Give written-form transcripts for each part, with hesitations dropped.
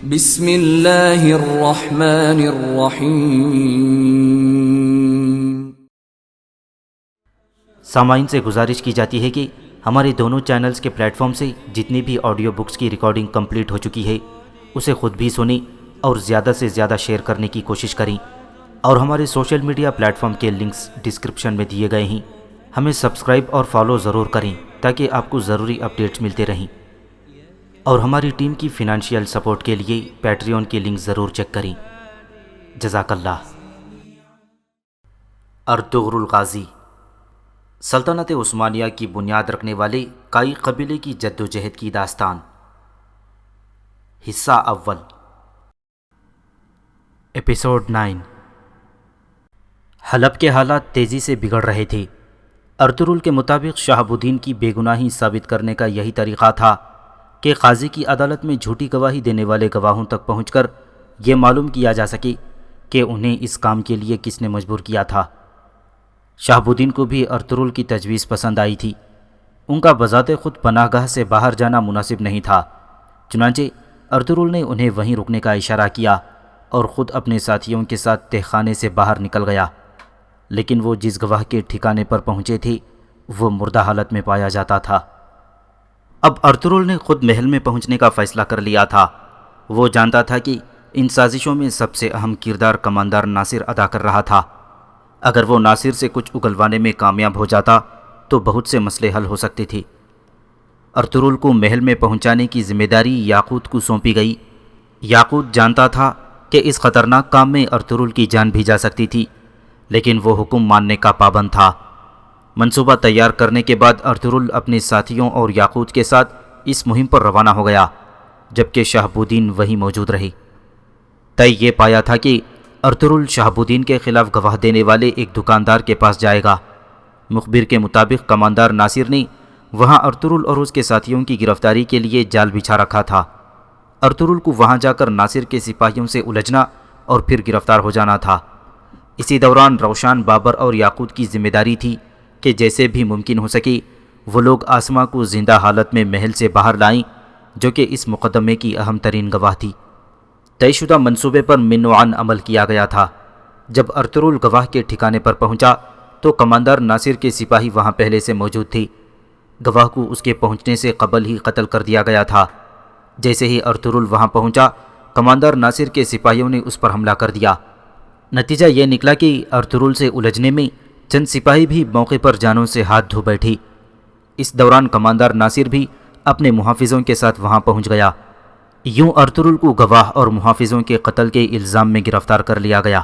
بسم اللہ الرحمن الرحیم۔ سامعین سے گزارش کی جاتی ہے کہ ہمارے دونوں چینلز کے پلیٹ فارم سے جتنی بھی آڈیو بکس کی ریکارڈنگ کمپلیٹ ہو چکی ہے اسے خود بھی سنیں اور زیادہ سے زیادہ شیئر کرنے کی کوشش کریں، اور ہمارے سوشل میڈیا پلیٹ فارم کے لنکس ڈسکرپشن میں دیے گئے ہیں، ہمیں سبسکرائب اور فالو ضرور کریں تاکہ آپ کو ضروری اپڈیٹس ملتے رہیں، اور ہماری ٹیم کی فنانشیل سپورٹ کے لیے پیٹریون کی لنک ضرور چیک کریں۔ جزاک اللہ۔ ارطغرل الغازی سلطنت عثمانیہ کی بنیاد رکھنے والے کائی قبیلے کی جدوجہد کی داستان۔ حصہ اول، ایپیسوڈ 9۔ حلب کے حالات تیزی سے بگڑ رہے تھے۔ ارطغرل کے مطابق شہاب الدین کی بے گناہی ثابت کرنے کا یہی طریقہ تھا کہ قاضی کی عدالت میں جھوٹی گواہی دینے والے گواہوں تک پہنچ کر یہ معلوم کیا جا سکے کہ انہیں اس کام کے لیے کس نے مجبور کیا تھا۔ شہاب الدین کو بھی ارطغرل کی تجویز پسند آئی تھی۔ ان کا بذات خود پناہ گاہ سے باہر جانا مناسب نہیں تھا، چنانچہ ارطغرل نے انہیں وہیں رکنے کا اشارہ کیا اور خود اپنے ساتھیوں کے ساتھ تہ خانے سے باہر نکل گیا، لیکن وہ جس گواہ کے ٹھکانے پر پہنچے تھے وہ مردہ حالت میں پایا جاتا تھا۔ اب ارطغرل نے خود محل میں پہنچنے کا فیصلہ کر لیا تھا۔ وہ جانتا تھا کہ ان سازشوں میں سب سے اہم کردار کماندار ناصر ادا کر رہا تھا۔ اگر وہ ناصر سے کچھ اگلوانے میں کامیاب ہو جاتا تو بہت سے مسئلے حل ہو سکتے تھے۔ ارطغرل کو محل میں پہنچانے کی ذمہ داری یاقوت کو سونپی گئی۔ یاقوت جانتا تھا کہ اس خطرناک کام میں ارطغرل کی جان بھی جا سکتی تھی، لیکن وہ حکم ماننے کا پابند تھا۔ منصوبہ تیار کرنے کے بعد ارطغرل اپنے ساتھیوں اور یاقوت کے ساتھ اس مہم پر روانہ ہو گیا، جبکہ شہاب الدین وہیں موجود رہے۔ طے یہ پایا تھا کہ ارطغرل شہاب الدین کے خلاف گواہ دینے والے ایک دکاندار کے پاس جائے گا۔ مخبر کے مطابق کماندار ناصر نے وہاں ارطغرل اور اس کے ساتھیوں کی گرفتاری کے لیے جال بچھا رکھا تھا۔ ارطغرل کو وہاں جا کر ناصر کے سپاہیوں سے الجھنا اور پھر گرفتار ہو جانا تھا۔ اسی دوران روشان، بابر اور یاقوت کی ذمہ داری تھی کہ جیسے بھی ممکن ہو سکے وہ لوگ آسماں کو زندہ حالت میں محل سے باہر لائیں، جو کہ اس مقدمے کی اہم ترین گواہ تھی۔ طے شدہ منصوبے پر منوعاً عمل کیا گیا تھا۔ جب ارطغرل گواہ کے ٹھکانے پر پہنچا تو کماندار ناصر کے سپاہی وہاں پہلے سے موجود تھے۔ گواہ کو اس کے پہنچنے سے قبل ہی قتل کر دیا گیا تھا۔ جیسے ہی ارطغرل وہاں پہنچا، کماندار ناصر کے سپاہیوں نے اس پر حملہ کر دیا۔ نتیجہ یہ نکلا کہ ارطغرل سے الجھنے میں چند سپاہی بھی موقع پر جانوں سے ہاتھ دھو بیٹھی۔ اس دوران کماندار ناصر بھی اپنے محافظوں کے ساتھ وہاں پہنچ گیا۔ یوں ارطغرل کو گواہ اور محافظوں کے قتل کے الزام میں گرفتار کر لیا گیا۔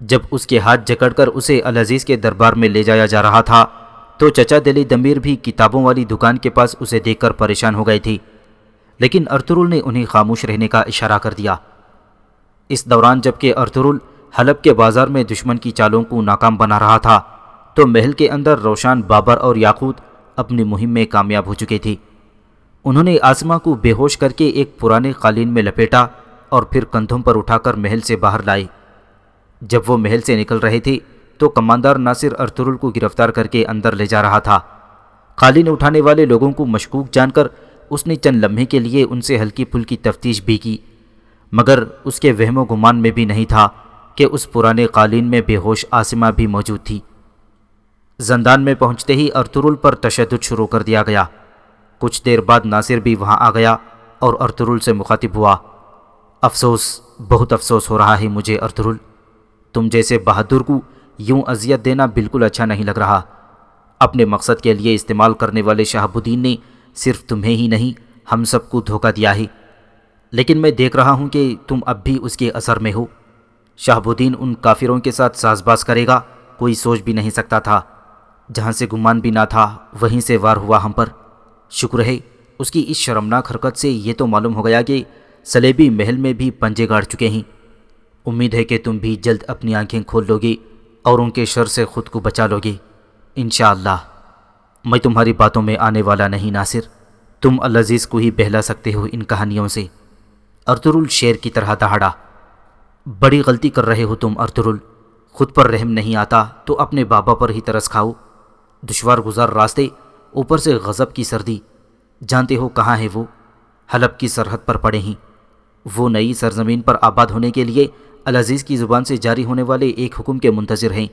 جب اس کے ہاتھ جکڑ کر اسے العزیز کے دربار میں لے جایا جا رہا تھا تو چچا دلی دمیر بھی کتابوں والی دکان کے پاس اسے دیکھ کر پریشان ہو گئے تھے، لیکن ارطغرل نے انہیں خاموش رہنے کا اشارہ کر دیا۔ اس دوران جبکہ ارطغرل حلب کے بازار میں دشمن کی چالوں کو ناکام بنا رہا تھا تو محل کے اندر روشان، بابر اور یاقوت اپنی مہم میں کامیاب ہو چکے تھے۔ انہوں نے آسماں کو بے ہوش کر کے ایک پرانے قالین میں لپیٹا اور پھر کندھوں پر اٹھا کر محل سے باہر لائے۔ جب وہ محل سے نکل رہے تھے تو کماندار ناصر ارطغرل کو گرفتار کر کے اندر لے جا رہا تھا۔ قالین اٹھانے والے لوگوں کو مشکوک جان کر اس نے چند لمحے کے لیے ان سے ہلکی پھلکی تفتیش بھی کی، مگر اس کے وہم و گمان میں بھی نہیں تھا کہ اس پرانے قالین میں بے ہوش آسمہ بھی موجود تھی۔ زندان میں پہنچتے ہی ارطغرل پر تشدد شروع کر دیا گیا۔ کچھ دیر بعد ناصر بھی وہاں آ گیا اور ارطغرل سے مخاطب ہوا۔ افسوس، بہت افسوس ہو رہا ہے مجھے ارطغرل، تم جیسے بہادر کو یوں اذیت دینا بالکل اچھا نہیں لگ رہا۔ اپنے مقصد کے لیے استعمال کرنے والے شہاب الدین نے صرف تمہیں ہی نہیں ہم سب کو دھوکہ دیا ہے، لیکن میں دیکھ رہا ہوں کہ تم اب بھی اس کے اثر میں ہو۔ شہاب الدین ان کافروں کے ساتھ ساز باز کرے گا کوئی سوچ بھی نہیں سکتا تھا۔ جہاں سے گمان بھی نہ تھا وہیں سے وار ہوا ہم پر۔ شکر ہے اس کی اس شرمناک حرکت سے یہ تو معلوم ہو گیا کہ صلیبی محل میں بھی پنجے گاڑ چکے ہیں۔ امید ہے کہ تم بھی جلد اپنی آنکھیں کھول لو گے اور ان کے شر سے خود کو بچا لو گے انشاءاللہ۔ میں تمہاری باتوں میں آنے والا نہیں ناصر، تم العزیز کو ہی بہلا سکتے ہو ان کہانیوں سے۔ ارطغرل شیر کی طرح دہاڑا۔ بڑی غلطی کر رہے ہو تم ارطغرل، خود پر رحم نہیں آتا تو اپنے بابا پر ہی ترس کھاؤ۔ دشوار گزار راستے، اوپر سے غضب کی سردی، جانتے ہو کہاں ہے وہ؟ حلب کی سرحد پر پڑے ہیں۔ وہ نئی سرزمین پر آباد ہونے کے لیے العزیز کی زبان سے جاری ہونے والے ایک حکم کے منتظر ہیں۔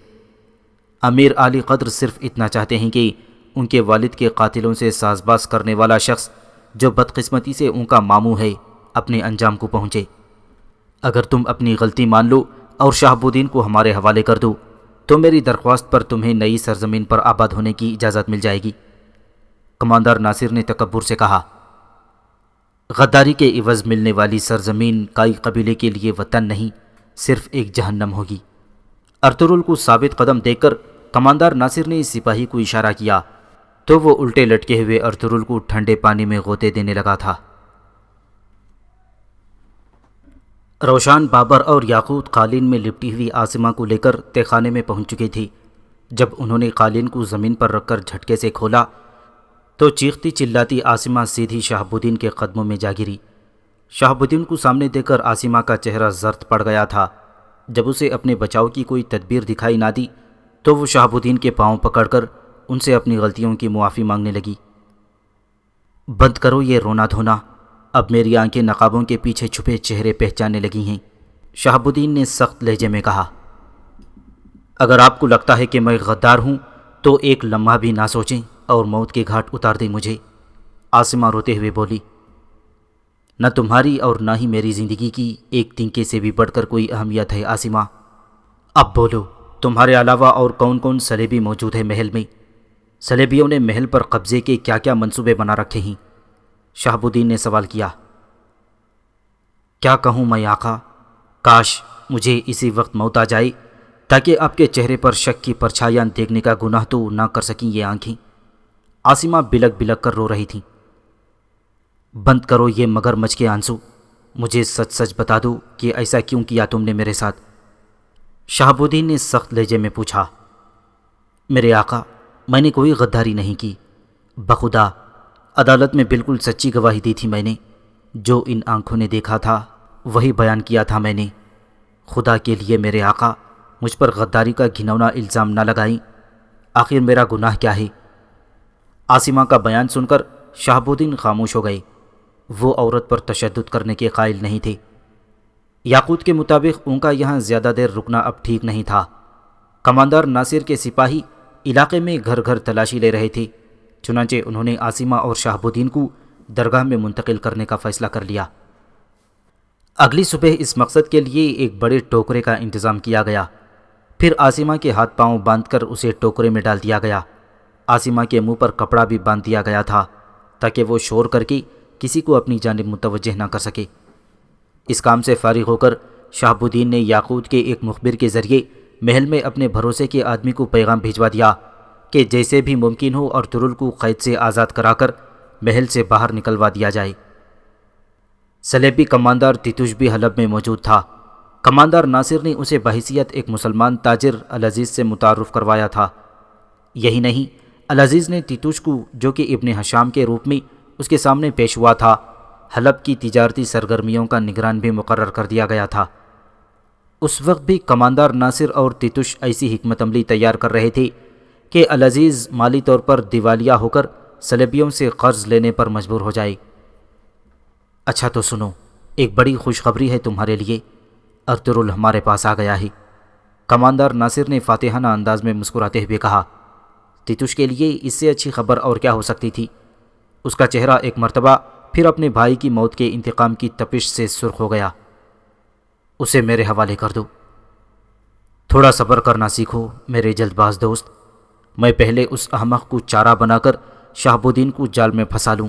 امیر عالی قدر صرف اتنا چاہتے ہیں کہ ان کے والد کے قاتلوں سے ساز باز کرنے والا شخص جو بدقسمتی سے ان کا ماموں ہے اپنے انجام کو پہنچے۔ اگر تم اپنی غلطی مان لو اور شہاب الدین کو ہمارے حوالے کر دو تو میری درخواست پر تمہیں نئی سرزمین پر آباد ہونے کی اجازت مل جائے گی۔ کماندار ناصر نے تکبر سے کہا، غداری کے عوض ملنے والی سرزمین کائی قبیلے کے لیے وطن نہیں، صرف ایک جہنم ہوگی۔ ارطغرل کو ثابت قدم دیکھ کر کماندار ناصر نے سپاہی کو اشارہ کیا تو وہ الٹے لٹکے ہوئے ارطغرل کو ٹھنڈے پانی میں غوطے دینے لگا تھا۔ روشان بابر اور یاقوت قالین میں لپٹی ہوئی عاصمہ کو لے کر تہ خانے میں پہنچ چکی تھی۔ جب انہوں نے قالین کو زمین پر رکھ کر جھٹکے سے کھولا تو چیختی چلاتی عاصمہ سیدھی شہاب الدین کے قدموں میں جا گری۔ شہاب الدین کو سامنے دیکھ کر عاصمہ کا چہرہ زرد پڑ گیا تھا۔ جب اسے اپنے بچاؤ کی کوئی تدبیر دکھائی نہ دی تو وہ شہاب الدین کے پاؤں پکڑ کر ان سے اپنی غلطیوں کی معافی مانگنے لگی۔ بند کرو یہ رونا دھونا، اب میری آنکھیں نقابوں کے پیچھے چھپے چہرے پہچاننے لگی ہیں، شہاب الدین نے سخت لہجے میں کہا۔ اگر آپ کو لگتا ہے کہ میں غدار ہوں تو ایک لمحہ بھی نہ سوچیں اور موت کے گھاٹ اتار دیں مجھے، عاصمہ روتے ہوئے بولی۔ نہ تمہاری اور نہ ہی میری زندگی کی ایک تنکے سے بھی بڑھ کر کوئی اہمیت ہے عاصمہ۔ اب بولو، تمہارے علاوہ اور کون کون صلیبی موجود ہے محل میں؟ صلیبیوں نے محل پر قبضے کے کیا کیا منصوبے بنا رکھے ہیں؟ شہاب الدین نے سوال کیا۔ کیا کہوں میں آقا، کاش مجھے اسی وقت موت آ جائے تاکہ آپ کے چہرے پر شک کی پرچھائیاں دیکھنے کا گناہ تو نہ کر سکیں یہ آنکھیں۔ عاصمہ بلک بلک کر رو رہی تھیں۔ بند کرو یہ مگر مچھ کے آنسو، مجھے سچ سچ بتا دو کہ ایسا کیوں کیا تم نے میرے ساتھ؟ شہاب الدین نے سخت لہجے میں پوچھا۔ میرے آقا، میں نے کوئی غداری نہیں کی، بخدا عدالت میں بالکل سچی گواہی دی تھی میں نے، جو ان آنکھوں نے دیکھا تھا وہی بیان کیا تھا میں نے۔ خدا کے لیے میرے آقا مجھ پر غداری کا گھنونا الزام نہ لگائیں، آخر میرا گناہ کیا ہے؟ عاصمہ کا بیان سن کر شہاب الدین خاموش ہو گئے۔ وہ عورت پر تشدد کرنے کے قائل نہیں تھے۔ یاقوت کے مطابق ان کا یہاں زیادہ دیر رکنا اب ٹھیک نہیں تھا۔ کماندار ناصر کے سپاہی علاقے میں گھر گھر تلاشی لے رہے تھے، چنانچہ انہوں نے عاصمہ اور شہاب الدین کو درگاہ میں منتقل کرنے کا فیصلہ کر لیا۔ اگلی صبح اس مقصد کے لیے ایک بڑے ٹوکرے کا انتظام کیا گیا، پھر عاصمہ کے ہاتھ پاؤں باندھ کر اسے ٹوکرے میں ڈال دیا گیا۔ عاصمہ کے منہ پر کپڑا بھی باندھ دیا گیا تھا تاکہ وہ شور کر کے کسی کو اپنی جانب متوجہ نہ کر سکے۔ اس کام سے فارغ ہو کر شہاب الدین نے یاقوت کے ایک مخبر کے ذریعے محل میں اپنے بھروسے کے آدمی کو پیغام بھیجوا دیا کہ جیسے بھی ممکن ہو ارطغرل کو قید سے آزاد کرا کر محل سے باہر نکلوا دیا جائے۔ صلیبی کماندار تیتوش بھی حلب میں موجود تھا۔ کماندار ناصر نے اسے بحیثیت ایک مسلمان تاجر العزیز سے متعارف کروایا تھا۔ یہی نہیں، العزیز نے تیتوش کو، جو کہ ابن حشام کے روپ میں اس کے سامنے پیش ہوا تھا، حلب کی تجارتی سرگرمیوں کا نگران بھی مقرر کر دیا گیا تھا۔ اس وقت بھی کماندار ناصر اور تیتوش ایسی حکمت عملی تیار کر رہے تھے کہ العزیز مالی طور پر دیوالیہ ہو کر صلیبیوں سے قرض لینے پر مجبور ہو جائے۔ اچھا تو سنو، ایک بڑی خوشخبری ہے تمہارے لیے، ارطغرل ہمارے پاس آ گیا ہے، کماندار ناصر نے فاتحانہ انداز میں مسکراتے ہوئے کہا۔ تیتوش کے لیے اس سے اچھی خبر اور کیا ہو سکتی تھی؟ اس کا چہرہ ایک مرتبہ پھر اپنے بھائی کی موت کے انتقام کی تپش سے سرخ ہو گیا۔ اسے میرے حوالے کر دو۔ تھوڑا صبر کرنا سیکھو میرے جلد باز دوست، میں پہلے اس احمق کو چارہ بنا کر شہاب الدین کو جال میں پھنسا لوں،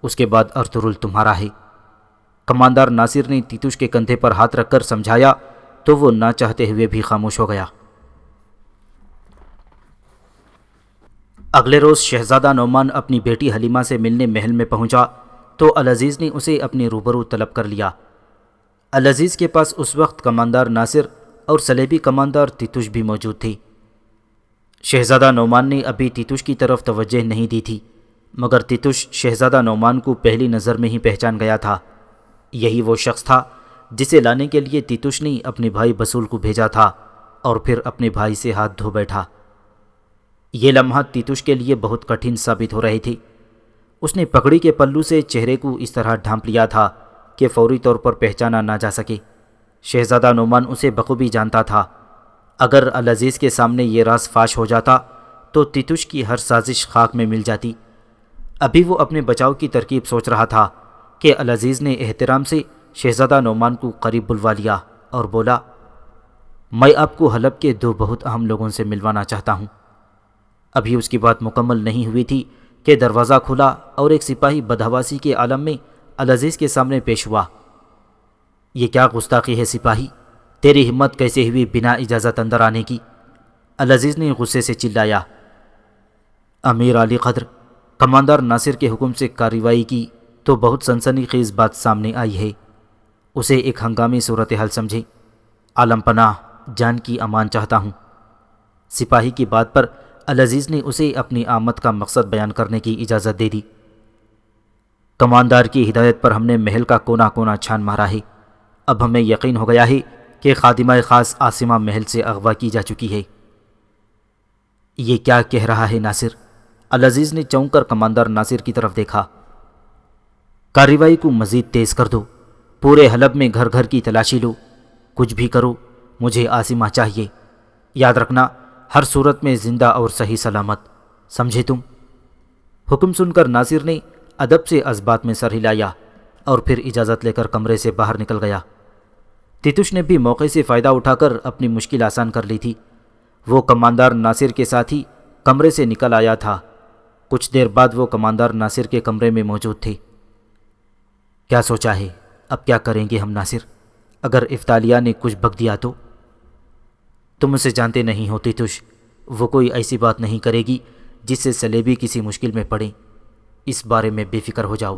اس کے بعد ارطغرل تمہارا ہے۔ کماندار ناصر نے تیتوش کے کندھے پر ہاتھ رکھ کر سمجھایا تو وہ نہ چاہتے ہوئے بھی خاموش ہو گیا۔ اگلے روز شہزادہ نعمان اپنی بیٹی حلیمہ سے ملنے محل میں پہنچا تو العزیز نے اسے اپنے روبرو طلب کر لیا۔ العزیز کے پاس اس وقت کماندار ناصر اور صلیبی کماندار تیتوش بھی موجود تھے۔ شہزادہ نعمان نے ابھی تیتوش کی طرف توجہ نہیں دی تھی، مگر تیتوش شہزادہ نعمان کو پہلی نظر میں ہی پہچان گیا تھا۔ یہی وہ شخص تھا جسے لانے کے لیے تیتوش نے اپنے بھائی بسول کو بھیجا تھا اور پھر اپنے بھائی سے ہاتھ دھو بیٹھا۔ یہ لمحات تیتوش کے لیے بہت کٹھن ثابت ہو رہے تھے۔ اس نے پگڑی کے پلو سے چہرے کو اس طرح ڈھانپ لیا تھا کہ کہ فوری طور پر پہچانا نہ جا سکے۔ شہزادہ نعمان اسے بخوبی جانتا تھا۔ اگر العزیز کے سامنے یہ راز فاش ہو جاتا تو تیتوش کی ہر سازش خاک میں مل جاتی۔ ابھی وہ اپنے بچاؤ کی ترکیب سوچ رہا تھا کہ العزیز نے احترام سے شہزادہ نعمان کو قریب بلوا لیا اور بولا، میں آپ کو حلب کے 2 بہت اہم لوگوں سے ملوانا چاہتا ہوں۔ ابھی اس کی بات مکمل نہیں ہوئی تھی کہ دروازہ کھلا اور ایک سپاہی بدحواسی کے عالم میں العزیز کے سامنے پیش ہوا۔ یہ کیا گستاخی ہے سپاہی، تیری ہمت کیسے ہوئی بنا اجازت اندر آنے کی؟ العزیز نے غصے سے چلایا۔ امیر علی قدر، کماندار ناصر کے حکم سے کارروائی کی تو بہت سنسنی خیز بات سامنے آئی ہے، اسے ایک ہنگامی صورتحال سمجھے۔ عالم پناہ جان کی امان چاہتا ہوں۔ سپاہی کی بات پر العزیز نے اسے اپنی آمد کا مقصد بیان کرنے کی اجازت دے دی۔ کماندار کی ہدایت پر ہم نے محل کا کونا کونا چھان مارا ہے۔ اب ہمیں یقین ہو گیا ہے کہ خادمہ خاص عاصمہ محل سے اغوا کی جا چکی ہے۔ یہ کیا کہہ رہا ہے ناصر؟ العزیز نے چونک کر کماندار ناصر کی طرف دیکھا۔ کارروائی کو مزید تیز کر دو، پورے حلب میں گھر گھر کی تلاشی لو، کچھ بھی کرو، مجھے عاصمہ چاہیے۔ یاد رکھنا، ہر صورت میں زندہ اور صحیح سلامت، سمجھے تم؟ حکم سن کر ناصر نے ادب سے اسبات میں سر ہلایا اور پھر اجازت لے کر کمرے سے باہر نکل گیا۔ تیتوش نے بھی موقع سے فائدہ اٹھا کر اپنی مشکل آسان کر لی تھی۔ وہ کماندار ناصر کے ساتھ ہی کمرے سے نکل آیا تھا۔ کچھ دیر بعد وہ کماندار ناصر کے کمرے میں موجود تھے۔ کیا سوچا ہے؟ اب کیا کریں گے ہم ناصر؟ اگر افتالیہ نے کچھ بک دیا تو؟ تم اسے جانتے نہیں ہو تیتوش، وہ کوئی ایسی بات نہیں کرے گی جس سے سلیبی کسی مشکل میں پڑے، اس بارے میں بے فکر ہو جاؤ،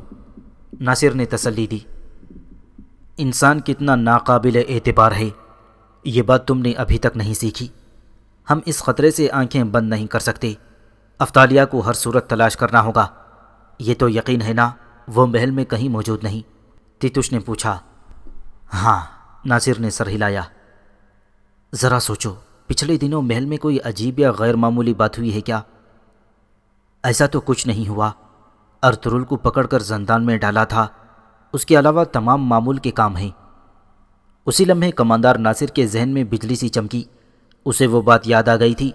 ناصر نے تسلی دی۔ انسان کتنا ناقابل اعتبار ہے، یہ بات تم نے ابھی تک نہیں سیکھی۔ ہم اس خطرے سے آنکھیں بند نہیں کر سکتے، افتالیہ کو ہر صورت تلاش کرنا ہوگا۔ یہ تو یقین ہے نا وہ محل میں کہیں موجود نہیں؟ تیتوش نے پوچھا۔ ہاں، ناصر نے سر ہلایا۔ ذرا سوچو، پچھلے دنوں محل میں کوئی عجیب یا غیر معمولی بات ہوئی ہے کیا؟ ایسا تو کچھ نہیں ہوا۔ ارطغرل کو پکڑ کر زندان میں ڈالا تھا، اس کے علاوہ تمام معمول کے کام ہیں۔ اسی لمحے کماندار ناصر کے ذہن میں بجلی سی چمکی۔ اسے وہ بات یاد آ گئی تھی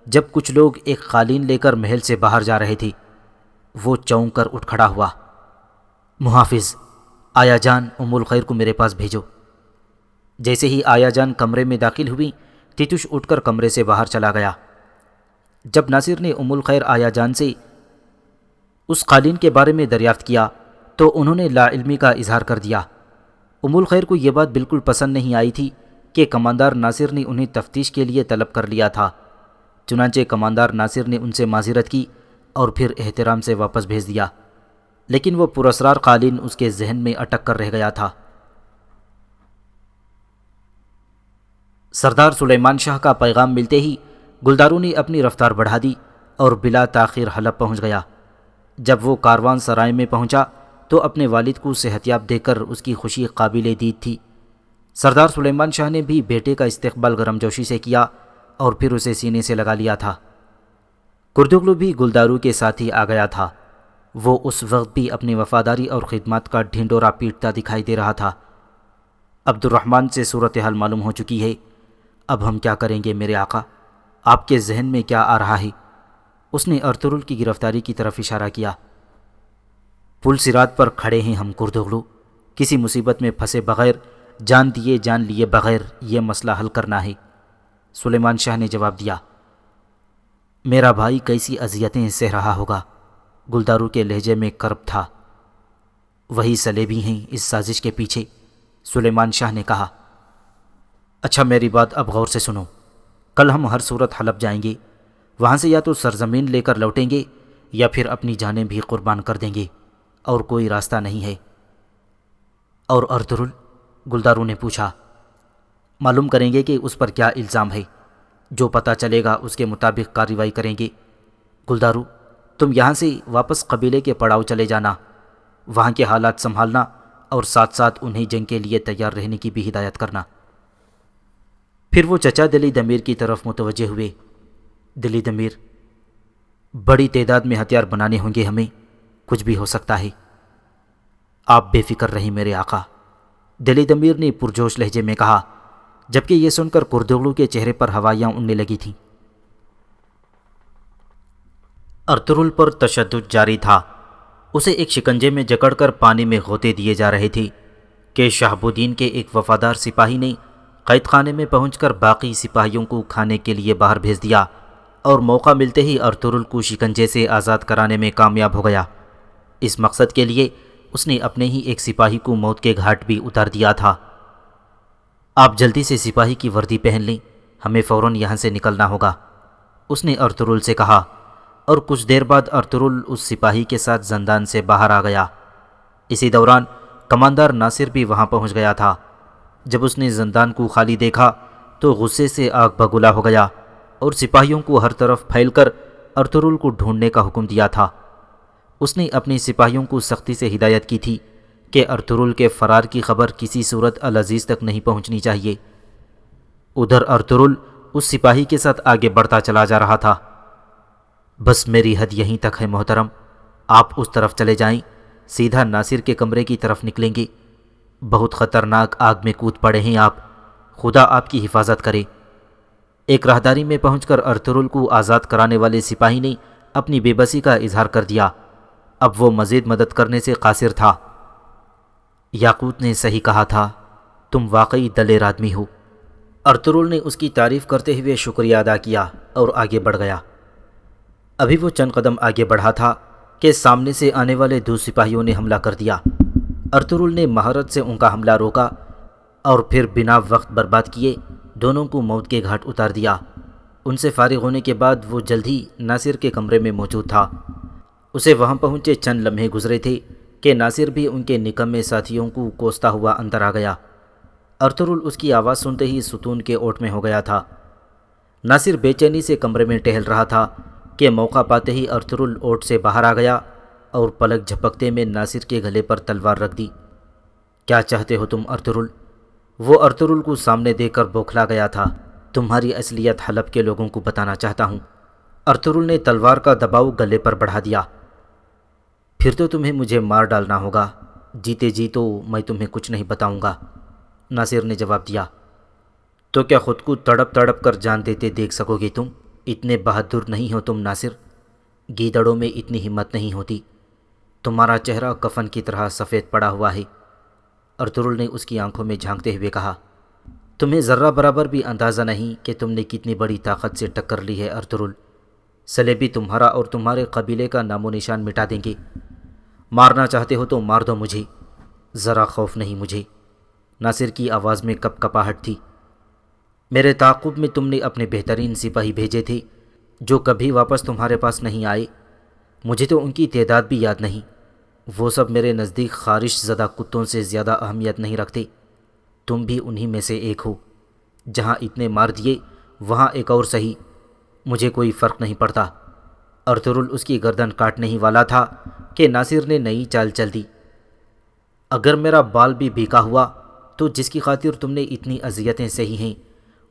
جب کچھ لوگ ایک قالین لے کر محل سے باہر جا رہے تھے۔ وہ چونک کر اٹھ کھڑا ہوا۔ محافظ، آیا جان ام الخیر کو میرے پاس بھیجو۔ جیسے ہی آیا جان کمرے میں داخل ہوئی، تیتوش اٹھ کر کمرے سے باہر چلا گیا۔ جب ناصر نے ام الخیر آیا جان سے اس قالین کے بارے میں دریافت کیا تو انہوں نے لا علمی کا اظہار کر دیا۔ ام الخیر کو یہ بات بالکل پسند نہیں آئی تھی کہ کماندار ناصر نے انہیں تفتیش کے لیے طلب کر لیا تھا۔ چنانچہ کماندار ناصر نے ان سے معذرت کی اور پھر احترام سے واپس بھیج دیا، لیکن وہ پراسرار قالین اس کے ذہن میں اٹک کر رہ گیا تھا۔ سردار سلیمان شاہ کا پیغام ملتے ہی گلدارو نے اپنی رفتار بڑھا دی اور بلا تاخیر حلب پہنچ گیا۔ جب وہ کاروان سرائے میں پہنچا تو اپنے والد کو صحتیاب دیکھ کر اس کی خوشی قابل دید تھی۔ سردار سلیمان شاہ نے بھی بیٹے کا استقبال گرمجوشی سے کیا اور پھر اسے سینے سے لگا لیا تھا۔ کردوغلو بھی گلدارو کے ساتھ ہی آ گیا تھا۔ وہ اس وقت بھی اپنی وفاداری اور خدمات کا ڈھنڈورا پیٹتا دکھائی دے رہا تھا۔ عبد الرحمن سے صورتحال معلوم ہو چکی ہے، اب ہم کیا کریں گے میرے آقا؟ آپ کے ذہن میں کیا آ رہا ہے؟ اس نے ارطغرل کی گرفتاری کی طرف اشارہ کیا۔ پل صراط پر کھڑے ہیں ہم کردوغلو، کسی مصیبت میں پھنسے بغیر، جان دیے جان لیے بغیر یہ مسئلہ حل کرنا ہے۔ سلیمان شاہ نے جواب دیا۔ میرا بھائی کیسی اذیتیں سہ رہا ہوگا، گلدارو کے لہجے میں کرب تھا۔ وہی سلیبی ہیں اس سازش کے پیچھے، سلیمان شاہ نے کہا۔ اچھا میری بات اب غور سے سنو، کل ہم ہر صورت حلب جائیں گے، وہاں سے یا تو سرزمین لے کر لوٹیں گے یا پھر اپنی جانیں بھی قربان کر دیں گے، اور کوئی راستہ نہیں ہے۔ اور ارطغرل؟ گلدارو نے پوچھا۔ معلوم کریں گے کہ اس پر کیا الزام ہے، جو پتہ چلے گا اس کے مطابق کارروائی کریں گے۔ گلدارو، تم یہاں سے واپس قبیلے کے پڑاؤ چلے جانا، وہاں کے حالات سنبھالنا اور ساتھ ساتھ انہیں جنگ کے لیے تیار رہنے کی بھی ہدایت کرنا۔ پھر وہ چچا دلی دمیر کی طرف متوجہ ہوئے۔ دلی دمیر، بڑی تعداد میں ہتھیار بنانے ہوں گے ہمیں، کچھ بھی ہو سکتا ہے۔ آپ بے فکر رہیں میرے آقا، دلی دمیر نے پرجوش لہجے میں کہا، جبکہ یہ سن کر کردوغلو کے چہرے پر ہوائیاں اڑنے لگی تھیں۔ ارطغرل پر تشدد جاری تھا۔ اسے ایک شکنجے میں جکڑ کر پانی میں غوطے دیے جا رہے تھے کہ شہاب الدین کے ایک وفادار سپاہی نے قید خانے میں پہنچ کر باقی سپاہیوں کو کھانے کے لیے باہر بھیج دیا اور موقع ملتے ہی ارطغرل کو شکنجے سے آزاد کرانے میں کامیاب ہو گیا۔ اس مقصد کے لیے اس نے اپنے ہی ایک سپاہی کو موت کے گھاٹ بھی اتار دیا تھا۔ آپ جلدی سے سپاہی کی وردی پہن لیں، ہمیں فوراً یہاں سے نکلنا ہوگا، اس نے ارطغرل سے کہا، اور کچھ دیر بعد ارطغرل اس سپاہی کے ساتھ زندان سے باہر آ گیا۔ اسی دوران کماندار ناصر بھی وہاں پہنچ گیا تھا۔ جب اس نے زندان کو خالی دیکھا تو غصے سے آگ بگولا ہو گیا اور سپاہیوں کو ہر طرف پھیل کر ارطغرل کو ڈھونڈنے کا حکم دیا تھا۔ اس نے اپنے سپاہیوں کو سختی سے ہدایت کی تھی کہ ارطغرل کے فرار کی خبر کسی صورت العزیز تک نہیں پہنچنی چاہیے۔ ادھر ارطغرل اس سپاہی کے ساتھ آگے بڑھتا چلا جا رہا تھا۔ بس میری حد یہیں تک ہے محترم، آپ اس طرف چلے جائیں، سیدھا ناصر کے کمرے کی طرف نکلیں گے۔ بہت خطرناک آگ میں کود پڑے ہیں آپ، خدا آپ کی حفاظت کرے۔ ایک راہداری میں پہنچ کر ارطغرل کو آزاد کرانے والے سپاہی نے اپنی بے بسی کا اظہار کر دیا۔ اب وہ مزید مدد کرنے سے قاصر تھا۔ یاقوت نے صحیح کہا تھا، تم واقعی دلیر آدمی ہو۔ ارطغرل نے اس کی تعریف کرتے ہوئے شکریہ ادا کیا اور آگے بڑھ گیا۔ ابھی وہ چند قدم آگے بڑھا تھا کہ سامنے سے آنے والے دو سپاہیوں نے حملہ کر دیا۔ ارطغرل نے مہارت سے ان کا حملہ روکا اور پھر بنا وقت برباد کیے دونوں کو موت کے گھاٹ اتار دیا۔ ان سے فارغ ہونے کے بعد وہ جلد ہی ناصر کے کمرے میں موجود تھا۔ اسے وہاں پہنچے چند لمحے گزرے تھے کہ ناصر بھی ان کے نکمے ساتھیوں کو کوستا ہوا اندر آ گیا۔ ارطغرل اس کی آواز سنتے ہی ستون کے اوٹ میں ہو گیا تھا۔ ناصر بے چینی سے کمرے میں ٹہل رہا تھا کہ موقع پاتے ہی ارطغرل اوٹ سے باہر آ گیا اور پلک جھپکتے میں ناصر کے گلے پر تلوار رکھ دی۔ کیا چاہتے ہو تم ارطغرل؟ وہ ارطغرل کو سامنے دیکھ کر بوکھلا گیا تھا۔ تمہاری اصلیت حلب کے لوگوں کو بتانا چاہتا ہوں۔ ارطغرل نے تلوار کا دباؤ گلے پر بڑھا دیا۔ پھر تو تمہیں مجھے مار ڈالنا ہوگا، جیتے جی تو میں تمہیں کچھ نہیں بتاؤں گا، ناصر نے جواب دیا۔ تو کیا خود کو تڑپ تڑپ کر جان دیتے دیکھ سکو گے تم؟ اتنے بہادر نہیں ہو تم ناصر، گیدڑوں میں اتنی ہمت نہیں ہوتی، تمہارا چہرہ کفن کی طرح سفید پڑا ہوا ہے۔ ارطغرل نے اس کی آنکھوں میں جھانکتے ہوئے کہا، تمہیں ذرہ برابر بھی اندازہ نہیں کہ تم نے کتنی بڑی طاقت سے ٹکر لی ہے ارطغرل۔ صلیبی تمہارا اور تمہارے قبیلے کا نام و نشان مٹا دیں گے۔ مارنا چاہتے ہو تو مار دو مجھے، ذرا خوف نہیں مجھے۔ ناصر کی آواز میں کپ کپاہٹ تھی۔ میرے تعاقب میں تم نے اپنے بہترین سپاہی بھیجے تھے جو کبھی واپس تمہارے پاس نہیں آئے۔ مجھے تو ان کی تعداد بھی یاد نہیں۔ وہ سب میرے نزدیک خارش زدہ کتوں سے زیادہ اہمیت نہیں رکھتے۔ تم بھی انہی میں سے ایک ہو۔ جہاں اتنے مار دیے وہاں ایک اور سہی، مجھے کوئی فرق نہیں پڑتا۔ ارطغرل اس کی گردن کاٹنے ہی والا تھا کہ ناصر نے نئی چال چل دی۔ اگر میرا بال بھی بھیکا ہوا تو جس کی خاطر تم نے اتنی اذیتیں سہی ہیں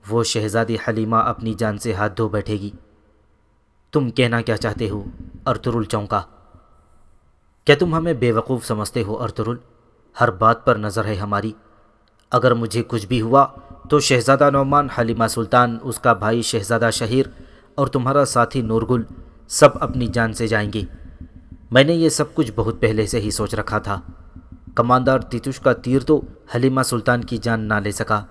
وہ شہزادی حلیمہ اپنی جان سے ہاتھ دھو بیٹھے گی۔ تم کہنا کیا چاہتے ہو؟ ارطغرل چونکا۔ کیا تم ہمیں بے وقوف سمجھتے ہو ارطغرل؟ ہر بات پر نظر ہے ہماری۔ اگر مجھے کچھ بھی ہوا تو شہزادہ نعمان، حلیمہ سلطان، اس کا بھائی شہزادہ شہیر اور تمہارا ساتھی نورگل سب اپنی جان سے جائیں گے۔ میں نے یہ سب کچھ بہت پہلے سے ہی سوچ رکھا تھا۔ کماندار تیتوش کا تیر تو حلیمہ سلطان کی جان نہ لے سکا،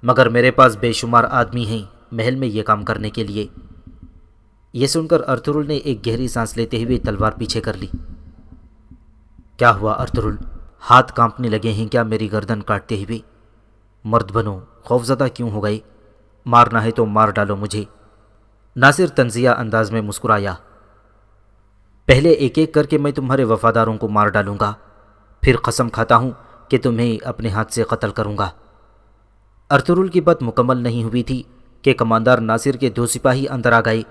مگر میرے پاس بے شمار آدمی ہیں محل میں یہ کام کرنے کے لیے۔ یہ سن کر ارطغرل نے ایک گہری سانس لیتے ہوئے تلوار پیچھے کر لی۔ کیا ہوا ارطغرل؟ ہاتھ کانپنے لگے ہیں کیا میری گردن کاٹتے ہوئے؟ مرد بنو، خوفزدہ کیوں ہو گئے؟ مارنا ہے تو مار ڈالو مجھے۔ ناصر طنزیہ انداز میں مسکرایا۔ پہلے ایک ایک کر کے میں تمہارے وفاداروں کو مار ڈالوں گا، پھر قسم کھاتا ہوں کہ تمہیں اپنے ہاتھ سے قتل کروں گا۔ ارطغرل کی بات مکمل نہیں ہوئی تھی کہ کماندار ناصر کے دو سپاہی اندر آ گئے۔